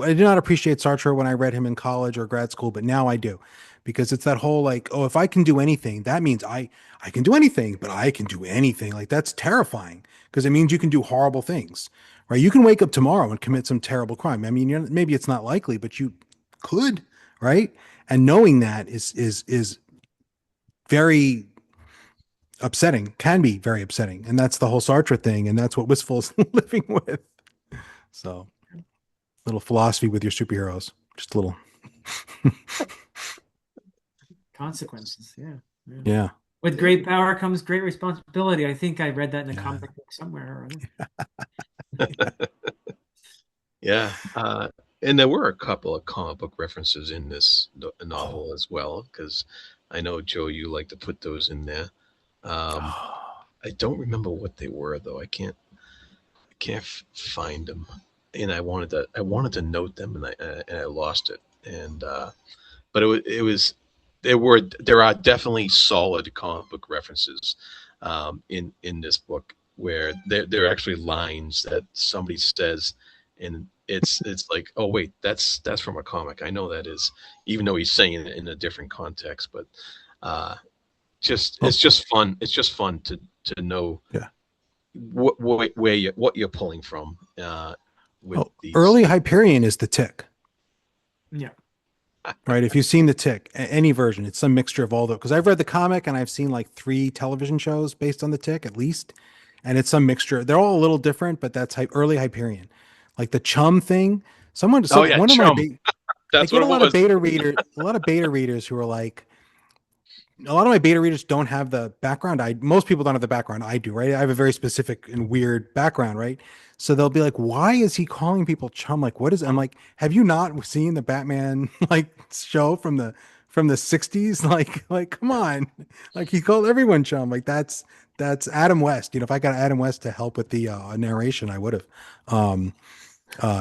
did not appreciate Sartre when I read him in college or grad school, but now I do, because it's that whole like, oh, if I can do anything, that means I can do anything, but I can do anything. Like that's terrifying because it means you can do horrible things, right? You can wake up tomorrow and commit some terrible crime. I mean, maybe it's not likely, but you could, right? And knowing that is very upsetting, can be very upsetting. And that's the whole Sartre thing. And that's what Wistful is living with. So, little philosophy with your superheroes. Just a little. Consequences. Yeah. Yeah. Yeah. With Yeah. great power comes great responsibility. I think I read that in a Yeah. comic book somewhere or other. Yeah. And there were a couple of comic book references in this Oh, novel as well, because I know, Joe, you like to put those in there. Um, I don't remember what they were though. I can't find them, and I wanted to note them, and I lost it. And but it was there are definitely solid comic book references in this book where there are actually lines that somebody says, and it's like, oh wait, that's from a comic. I know that is, even though he's saying it in a different context. But uh, just Oh, it's just fun. It's just fun to know yeah. what you're pulling from with Oh, these. early Hyperion is the Tick, Yeah. right? If you've seen the Tick, any version, it's some mixture of all the. Because I've read the comic and I've seen like 3 television shows based on the Tick at least, and it's some mixture. They're all a little different, but that's early Hyperion, like the Chum thing. Oh yeah, One of my, chum. I That's get what a it lot of was. beta readers who are like, a lot of my beta readers don't have the background. Most people don't have the background I do, right? I have a very specific and weird background, right? So they'll be like, "Why is he calling people chum? Like, what is?" I'm like, "Have you not seen the Batman like show from the '60s? Like, come on! Like, he called everyone chum. Like, that's Adam West. You know, if I got Adam West to help with the narration, I would have. Um,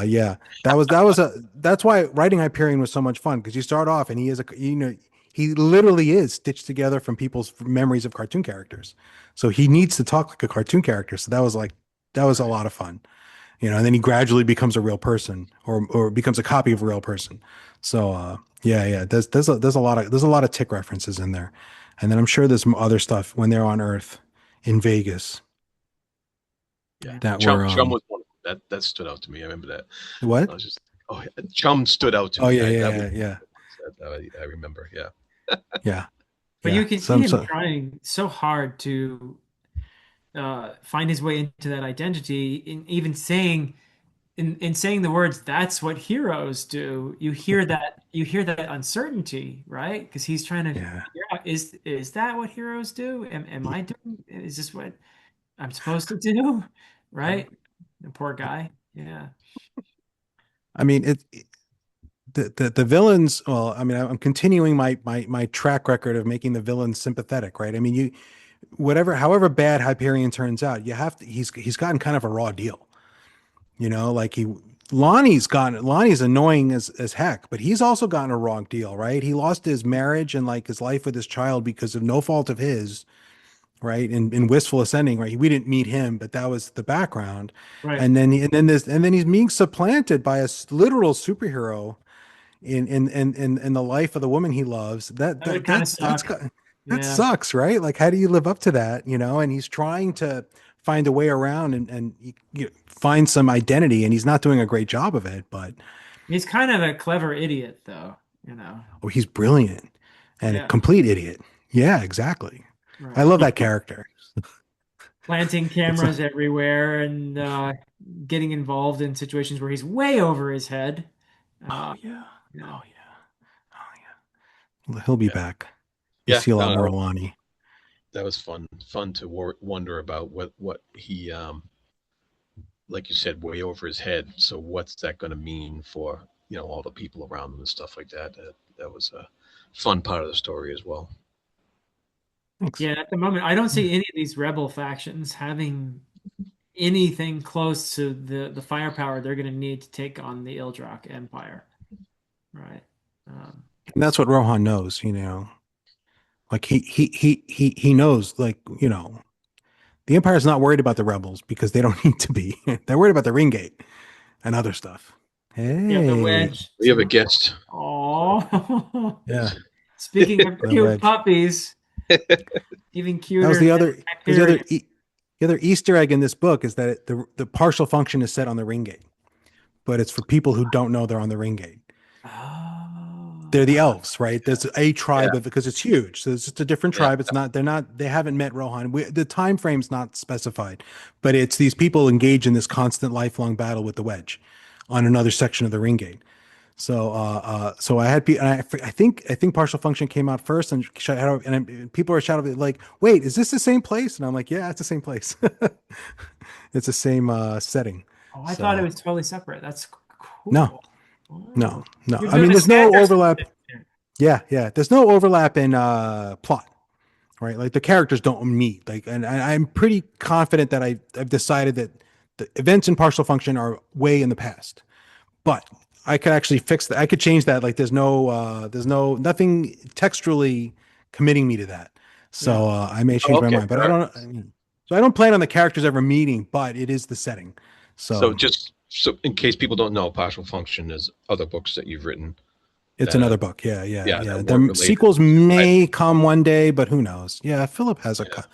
yeah, that's why writing Hyperion was so much fun because you start off and he is he literally is stitched together from people's memories of cartoon characters. So he needs to talk like a cartoon character. So that was a lot of fun, you know, and then he gradually becomes a real person or becomes a copy of a real person. So yeah, there's a lot of Tick references in there. And then I'm sure there's some other stuff when they're on Earth in Vegas Yeah, that chum. were Chum was one of them. That stood out to me. I remember that. I what? was just, oh, yeah, chum stood out to Oh me. yeah, That was yeah, yeah, that I remember. Yeah. yeah, But yeah. you can see Some him so trying so hard to find his way into that identity, in even saying in saying the words, "That's what heroes do." You hear that uncertainty, right? Because he's trying to yeah. figure out, is that what heroes do? Am I doing? Is this what I'm supposed to do? Right? The poor guy. Yeah. I mean, the villains. Well, I mean, I'm continuing my track record of making the villains sympathetic, right? I mean, however bad Hyperion turns out, you have to. He's gotten kind of a raw deal, you know. Like Lonnie's annoying as heck, but he's also gotten a raw deal, right? He lost his marriage and like his life with his child because of no fault of his, right? In Wistful Ascending, right? We didn't meet him, but that was the background. Right. And then he's being supplanted by a literal superhero in the life of the woman he loves. That would kind of suck. That Yeah. sucks, right? Like, how do you live up to that? You know, and he's trying to find a way around and find some identity, and he's not doing a great job of it. But He's kind of a clever idiot, though, you know. oh, he's brilliant and a Yeah. complete idiot. Yeah, exactly. I Right. love that character. Planting It's cameras everywhere and getting involved in situations where he's way over his head. oh Uh, yeah, yeah. oh yeah, oh yeah. He'll be Yeah. back. You Yeah. see a lot No, more Lonnie. that was fun. Fun to wonder about what he like you said, way over his head. So what's that going to mean for all the people around him and stuff like that? That was a fun part of the story as well. Thanks. Yeah, at the moment, I don't see any of these rebel factions having anything close to the firepower they're going to need to take on the Ildrak Empire. Right. Um, And that's what Rohan knows, you know. Like he knows, like, you know, the Empire's not worried about the rebels because they don't need to be. They're worried about the ring gate and other stuff. yeah, the Hey, wedge We have a too. guest. Oh, yeah, speaking of the cute wedge. puppies, even That was cuter than Hyperion. the other Easter egg in this book is that the partial function is set on the ring gate, but it's for people who don't know they're on the ring gate. They're Oh, the elves, right? There's a Yeah. tribe of because it's huge. So it's just a different Yeah. tribe. They haven't met Rohan. The time frame's not specified, but it's these people engaged in this constant lifelong battle with the wedge on another section of the ring gate. So I had people, I think partial function came out first and people are shouting like, wait, is this the same place? And I'm like, yeah, it's the same place. It's the same setting. oh, I thought it So was totally separate. That's no, cool. no, Oh. no. You're I doing mean, a there's no Sanders overlap. here. Yeah. There's no overlap in plot, right? Like the characters don't meet. Like, and I'm pretty confident that I've decided that the events in partial function are way in the past. But I could actually fix that. I could change that. Like there's no nothing textually committing me to that. Yeah. So I may Oh, change my okay. mind. But All I right. don't. So I don't plan on the characters ever meeting, but it is the setting. So So just so in case people don't know, partial function is other books that you've written it's that another book. that Yeah. weren't The related sequels to may come one day, but who knows? Yeah, Philip has a. yeah. I I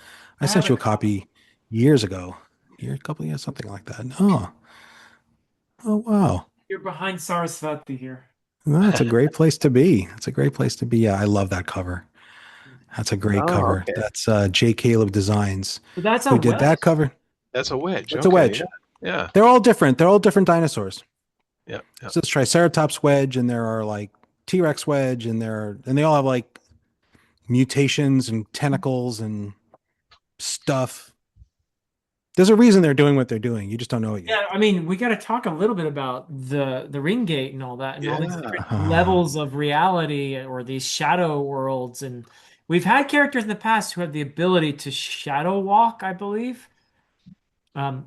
have sent a you a copy. copy years ago, a couple of years, something like that. Oh wow. You're behind Sarasvati here. No, that's a great place to be. It's a great place to be. Yeah, I love that cover. That's a great Oh, cover. okay. That's J. Caleb Designs. But that's a Who did wedge. that cover? That's a wedge. That's a Okay. Yeah. wedge. Yeah. They're all different. They're all different dinosaurs. Yeah. Yeah. So it's Triceratops wedge, and there are like T-Rex wedge, and they all have like mutations and tentacles and stuff. There's a reason they're doing what they're doing. You just don't know it yet. Yeah, I mean, we got to talk a little bit about the ring gate and all that, and all these Yeah. different Uh, levels of reality or these shadow worlds. And we've had characters in the past who have the ability to shadow walk, I believe.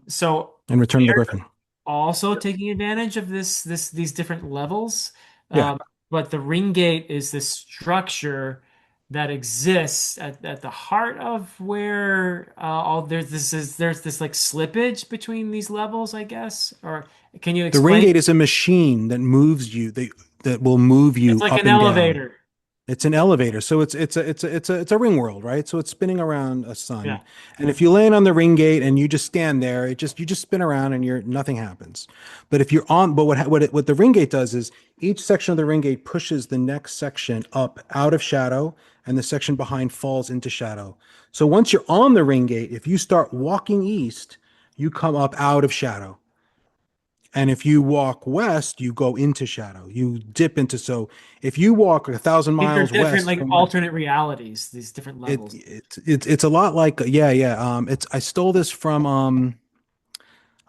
So and Return of the Griffin. also taking advantage of these different levels. Yeah. Um, but the ring gate is this structure that exists at the heart of where all there's this like slippage between these levels, I guess. Or can you The ring explain? gate is a machine that moves you. That will move It's you like up an and down. elevator. It's an elevator, so it's a ring world, right? So it's spinning around a sun, Yeah. and if you land on the ring gate and you just stand there, you just spin around and you're nothing happens. But if you're on, but what the ring gate does is each section of the ring gate pushes the next section up out of shadow, and the section behind falls into shadow. So once you're on the ring gate, if you start walking east, you come up out of shadow. And if you walk west, you go into shadow. You dip into so if you walk 1,000 These are miles different west like from alternate realities, these different it, levels. it's a lot like yeah. It's I stole this from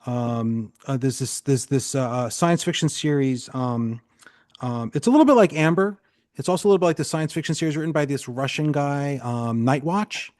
there's this science fiction series. It's a little bit like Amber. It's also a little bit like the science fiction series written by this Russian guy, Night Watch.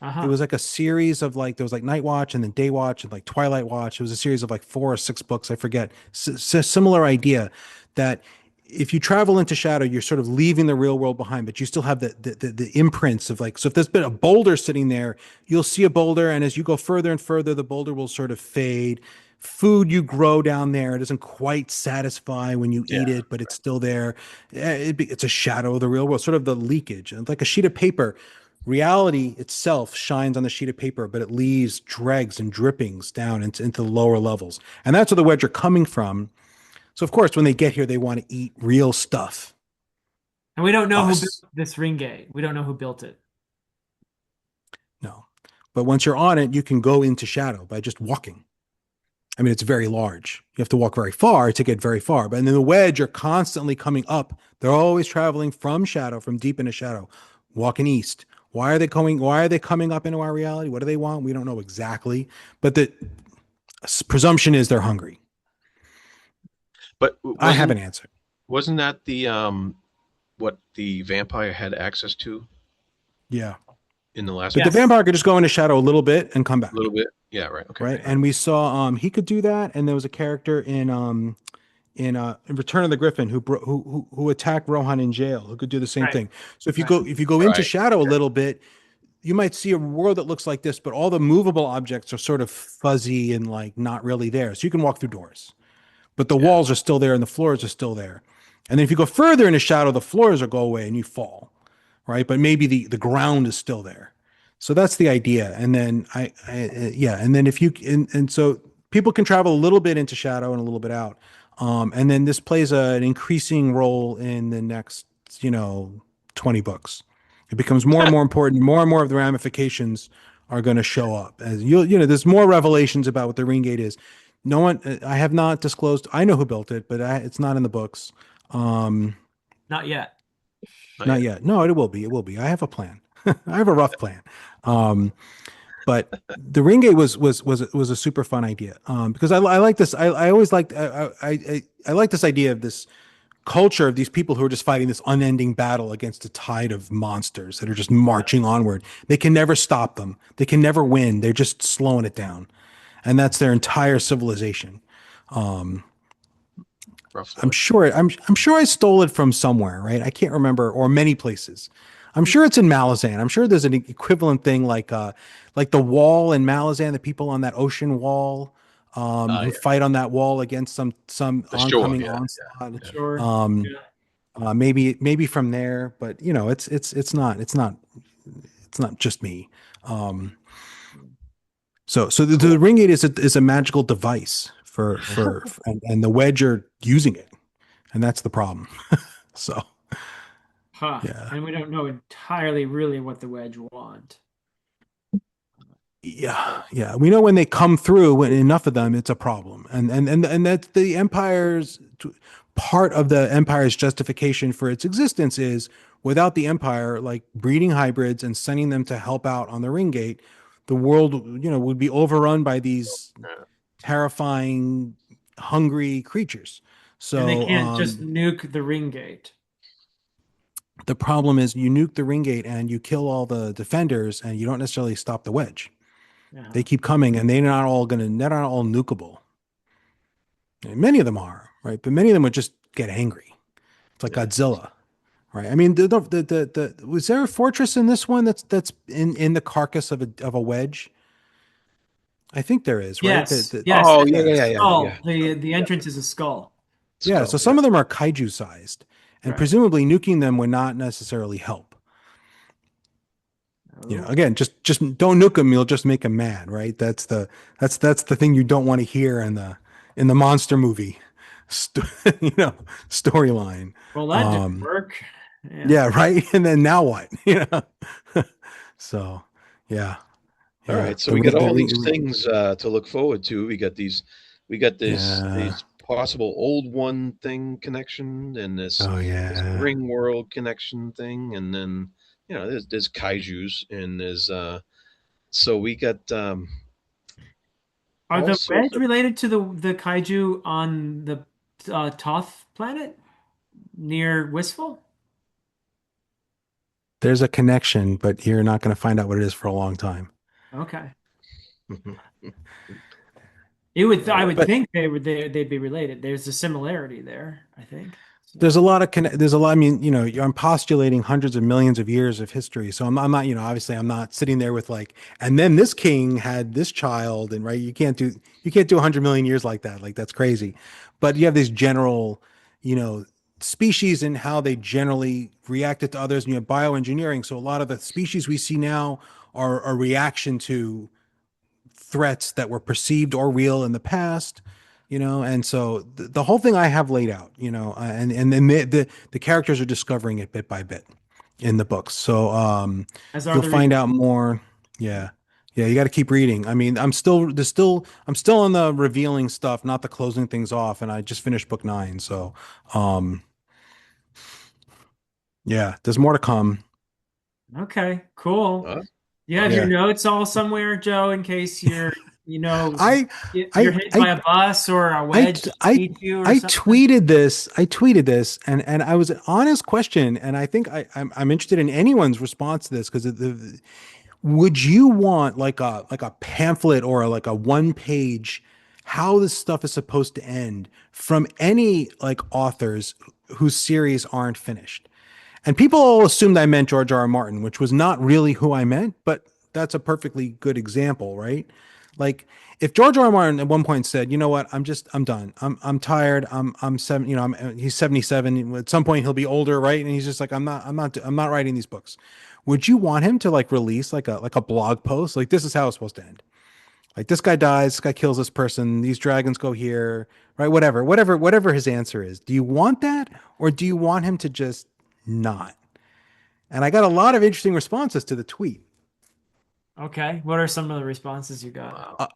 It Uh-huh. was like a series of like there was like Night Watch and then Day Watch and like Twilight Watch. It was a series of like 4 or 6 books. I forget. Similar idea that if you travel into shadow, you're sort of leaving the real world behind, but you still have the imprints of like so if there's been a boulder sitting there, you'll see a boulder, and as you go further and further, the boulder will sort of fade. Food you grow down there, it doesn't quite satisfy when you Yeah. eat it, but it's still there. It's a shadow of the real world, sort of the leakage. And like a sheet of paper, reality itself shines on the sheet of paper, but it leaves dregs and drippings down into the lower levels. And that's where the wedge are coming from. So, of course, when they get here, they want to eat real stuff. And we don't know who built Us. this ring gate. We don't know who built it. No. But once you're on it, you can go into shadow by just walking. I mean, it's very large. You have to walk very far to get very far. But then the wedge are constantly coming up. They're always traveling from shadow, from deep into shadow, walking east. Why are they going? Why are they coming up into our reality? What do they want? We don't know exactly. But the presumption is they're hungry. But I have an answer. wasn't that the what the vampire had access to Yeah. in the last But the Yes. vampire could just go into shadow a little bit and come a back. little bit? Yeah, right. Okay. Right. And we saw he could do that. And there was a character in Return of the Griffin who attacked Rohan in jail who could do the same Right. thing. So Right. if you go into Right. shadow a little bit, you might see a world that looks like this, but all the movable objects are sort of fuzzy and like not really there. So you can walk through doors, but the Yeah. walls are still there and the floors are still there. And then if you go further into shadow, the floors will go away and you fall, right? But maybe the ground is still there. So that's the idea. And then yeah, and then if you and so people can travel a little bit into shadow and a little bit out. And then this plays an increasing role in the next, 20 books. It becomes more and more important. More and more of the ramifications are going to show up as there's more revelations about what the ring gate is. No one, I have not disclosed. I know who built it, but it's not in the books. Um, Not yet. Not yet. No, it will be. It will be. I have a plan. I have a rough plan. Um, but the ring gate was a super fun idea because I like this. I always liked I like this idea of this culture of these people who are just fighting this unending battle against a tide of monsters that are just marching onward. They can never stop them. They can never win. They're just slowing it down. And that's their entire civilization. Um, Roughly. I'm sure I stole it from somewhere, right? I can't remember, or many places. I'm sure it's in Malazan. I'm sure there's an equivalent thing like the wall in Malazan, the people on that ocean wall, who Yeah. fight on that wall against some The shore. oncoming Yeah. onslaught. Yeah. Sure. Um, Yeah. maybe from there, but you know, it's not just me. Um, so the Cool. ring gate is a magical device and the wedge are using it, and that's the problem. So Huh. yeah, And we don't know entirely really what the wedge want. yeah. We know when they come through, when enough of them, it's a problem, and that's the empire's part of the empire's justification for its existence is without the empire, like breeding hybrids and sending them to help out on the ring gate, the world, would be overrun by these Yeah. terrifying, hungry creatures. And they So can't just nuke the ring gate. the problem is you nuke the ring gate and you kill all the defenders, and you don't necessarily stop the wedge. Yeah. They keep coming, and they're not all nukeable. And many of them are, right? But many of them would just get angry. It's like Yeah. Godzilla, right? I mean, was there a fortress in this one that's in the carcass of a wedge? I think there is, right? Yes. The Yes. Oh, It's yeah, a yeah, yeah, yeah, skull. yeah. The entrance is a skull. Yeah, so Skull, some of them are kaiju sized, and Right. presumably nuking them would not necessarily help. Oh. Again, just don't nuke them. You'll just make them mad, right? That's the thing you don't want to hear in the monster movie, storyline. Well, that didn't Um, work. Yeah. yeah, right. And then now what? So, yeah, All yeah. right, so we got The all these ring, things to look forward to. We got this yeah. these possible old one thing connection, and Oh, this yeah. ring world connection thing, and then there's kaiju's, and there's so we got Are all the sorts wedge of. related to the kaiju on the Toth planet near Wistful? There's a connection, but you're not going to find out what it is for a long time. Okay. I would But think they'd be related. There's a similarity there, I think. So, there's a lot. I mean, I'm postulating hundreds of millions of years of history. So I'm not, obviously I'm not sitting there with like, and then this king had this child, and right, you can't do 100 million years like that. Like that's crazy. But you have these general, you know, species and how they generally reacted to others, and you have bioengineering. So a lot of the species we see now are a reaction to threats that were perceived or real in the past, and so the whole thing I have laid out, and then the characters are discovering it bit by bit in the books. So as are you'll the find readers. out more. Yeah. Yeah, you got to keep reading. I mean, I'm still on the revealing stuff, not the closing things off, and I just finished book 9. So um yeah, there's more to come. Okay, cool. uh, You have your Yeah. notes all somewhere, Joe, in case I you're hit by I a bus or a I wedge I eats you or I something. tweeted this, and I was an honest question, and I think I'm interested in anyone's response to this because would you want like a pamphlet or like a one page how this stuff is supposed to end from any like authors whose series aren't finished? And people all assumed I meant George R. R. Martin, which was not really who I meant, but that's a perfectly good example, right? Like if George R. R. Martin at one point said, "You know what? I'm done. I'm tired. I'm seven. He's 77. At some point, he'll be older, right?" And he's just like, I'm not writing these books." Would you want him to like release like a blog post, like this is how it's supposed to end? Like this guy dies, this guy kills this person, these dragons go here, right? Whatever his answer is. Do you want that, or do you want him to just not? And I got a lot of interesting responses to the tweet. Okay, what are some of the responses you got? wow,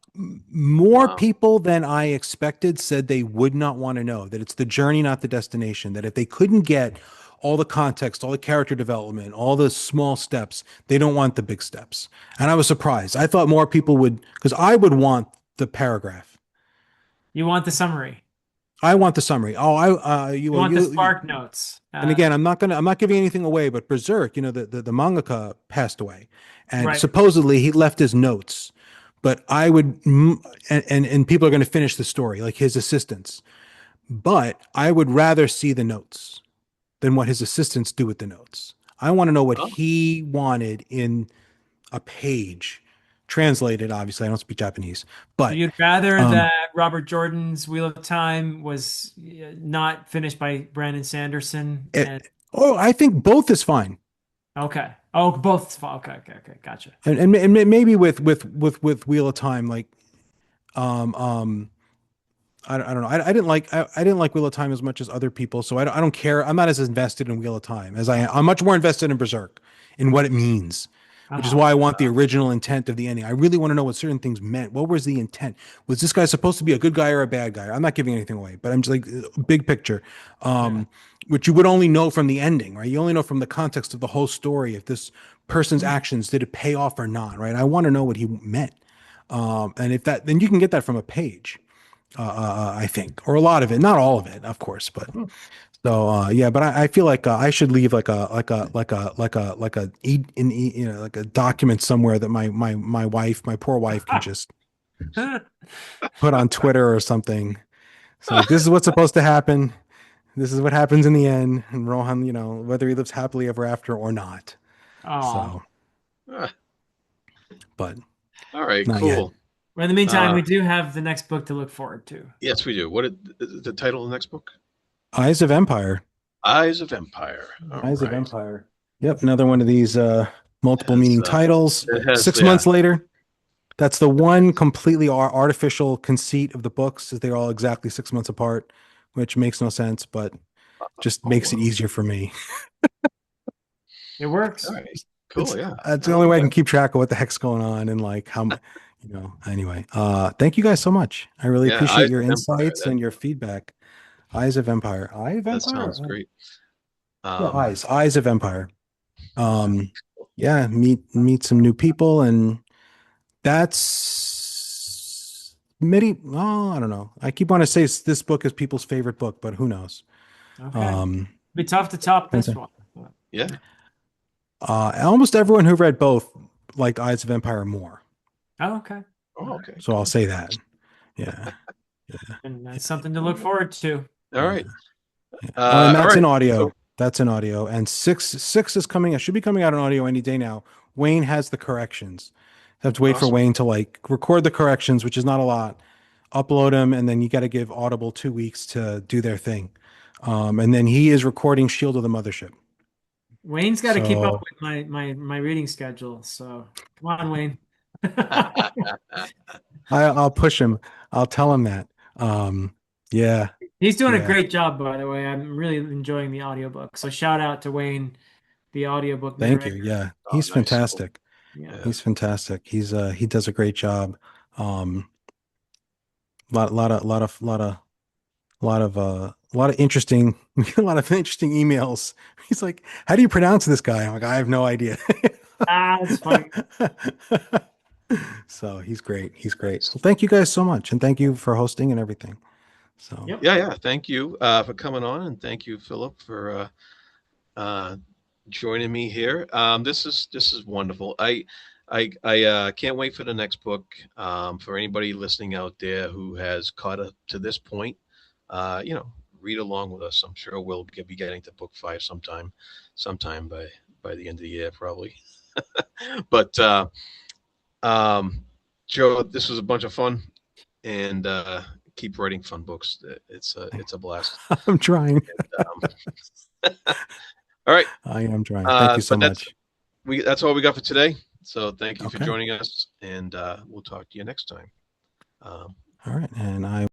More wow. people than I expected said they would not want to know, that it's the journey, not the destination, that if they couldn't get all the context, all the character development, all the small steps, they don't want the big steps. And I was surprised. I thought more people would, because I would want the paragraph. You want the summary. I want the summary. Oh, You want the Spark Notes. and again, I'm not giving anything away, but Berserk, the mangaka passed away, and Right. supposedly he left his notes. But I would, and people are going to finish the story, like his assistants. But I would rather see the notes than what his assistants do with the notes. I want to know what Oh. he wanted in a page, translated. Obviously, I don't speak Japanese, So but you'd rather that Robert Jordan's Wheel of Time was not finished by Brandon Sanderson and I think both is fine. okay. Oh, both. Okay. Gotcha. And maybe with Wheel of Time, like um um I don't know. I didn't like I didn't like Wheel of Time as much as other people, so I don't care. I'm not as invested in Wheel of Time as I am. I'm much more invested in Berserk, in what it means, which is Uh-huh. why I want the original intent of the ending. I really want to know what certain things meant. What was the intent? Was this guy supposed to be a good guy or a bad guy? I'm not giving anything away, but I'm just like big picture, Yeah. which you would only know from the ending, right? You only know from the context of the whole story if this person's actions did it pay off or not, right? I want to know what he meant, and if that, then you can get that from a page. I think, or a lot of it, not all of it, of course, but so yeah. But I feel like I should leave like like a document somewhere that my poor wife, can just put on Twitter or something. So like, this is what's supposed to happen. This is what happens in the end, and Rohan, whether he lives happily ever after or not. Oh. So, but All right, not yet. cool. Well, in the meantime, we do have the next book to look forward to. Yes, we do. What is the title of the next book? Eyes of Empire. Eyes of Empire. All Eyes of right. Empire. Yep, another one of these multiple Has, meaning titles. it has, 6 months later. That's the one completely artificial conceit of the books, is they're all exactly 6 months apart, which makes no sense, but just makes it easier for me. It works. All right. Cool. Yeah. It's the only way I can keep track of what the heck's going on and like how, anyway. Thank you guys so much. I really Yeah, appreciate Eyes your of Empire. insights and your feedback. Eyes of Empire. Eye of That Empire? sounds great. Yeah, Eyes of Empire. Yeah, meet some new people, and that's oh, I don't know. I keep wanting to say this book is people's favorite book, but who knows? Okay. It'd be tough to top this one. Yeah. Almost everyone who read both liked Eyes of Empire more. Oh, okay. Oh, okay. So I'll say that. Yeah. And that's something to look forward to. All right. And that's all right. in audio. That's in audio. And six is coming. It should be coming out in audio any day now. Wayne has the corrections. I have to wait for Wayne to like record the corrections, which is not a lot, upload them, and then you got to give Audible 2 weeks to do their thing. And then he is recording Shield of the Mothership. Wayne's got to keep up with my reading schedule. So come on, Wayne. I'll push him. I'll tell him that. Yeah. He's doing a great job, by the way. I'm really enjoying the audiobook. So shout out to Wayne, the audiobook Thank narrator. you. Yeah. He's fantastic. Yeah. He's fantastic. He does a great job. Lot of interesting emails. He's like, how do you pronounce this guy? I'm like, I have no idea. That's funny. So he's great. Well, thank you guys so much, and thank you for hosting and everything. So yeah. Thank you for coming on, and thank you, Philip, for joining me here. This is wonderful. I can't wait for the next book. For anybody listening out there who has caught up to this point, read along with us. I'm sure we'll be getting to book 5 sometime by the end of the year, probably. But Joe, this was a bunch of fun, and keep writing fun books. It's a blast. I'm trying. And, all right. I am trying. Thank you so much. That's all we got for today. So thank you for joining us, and we'll talk to you next time. All right. And I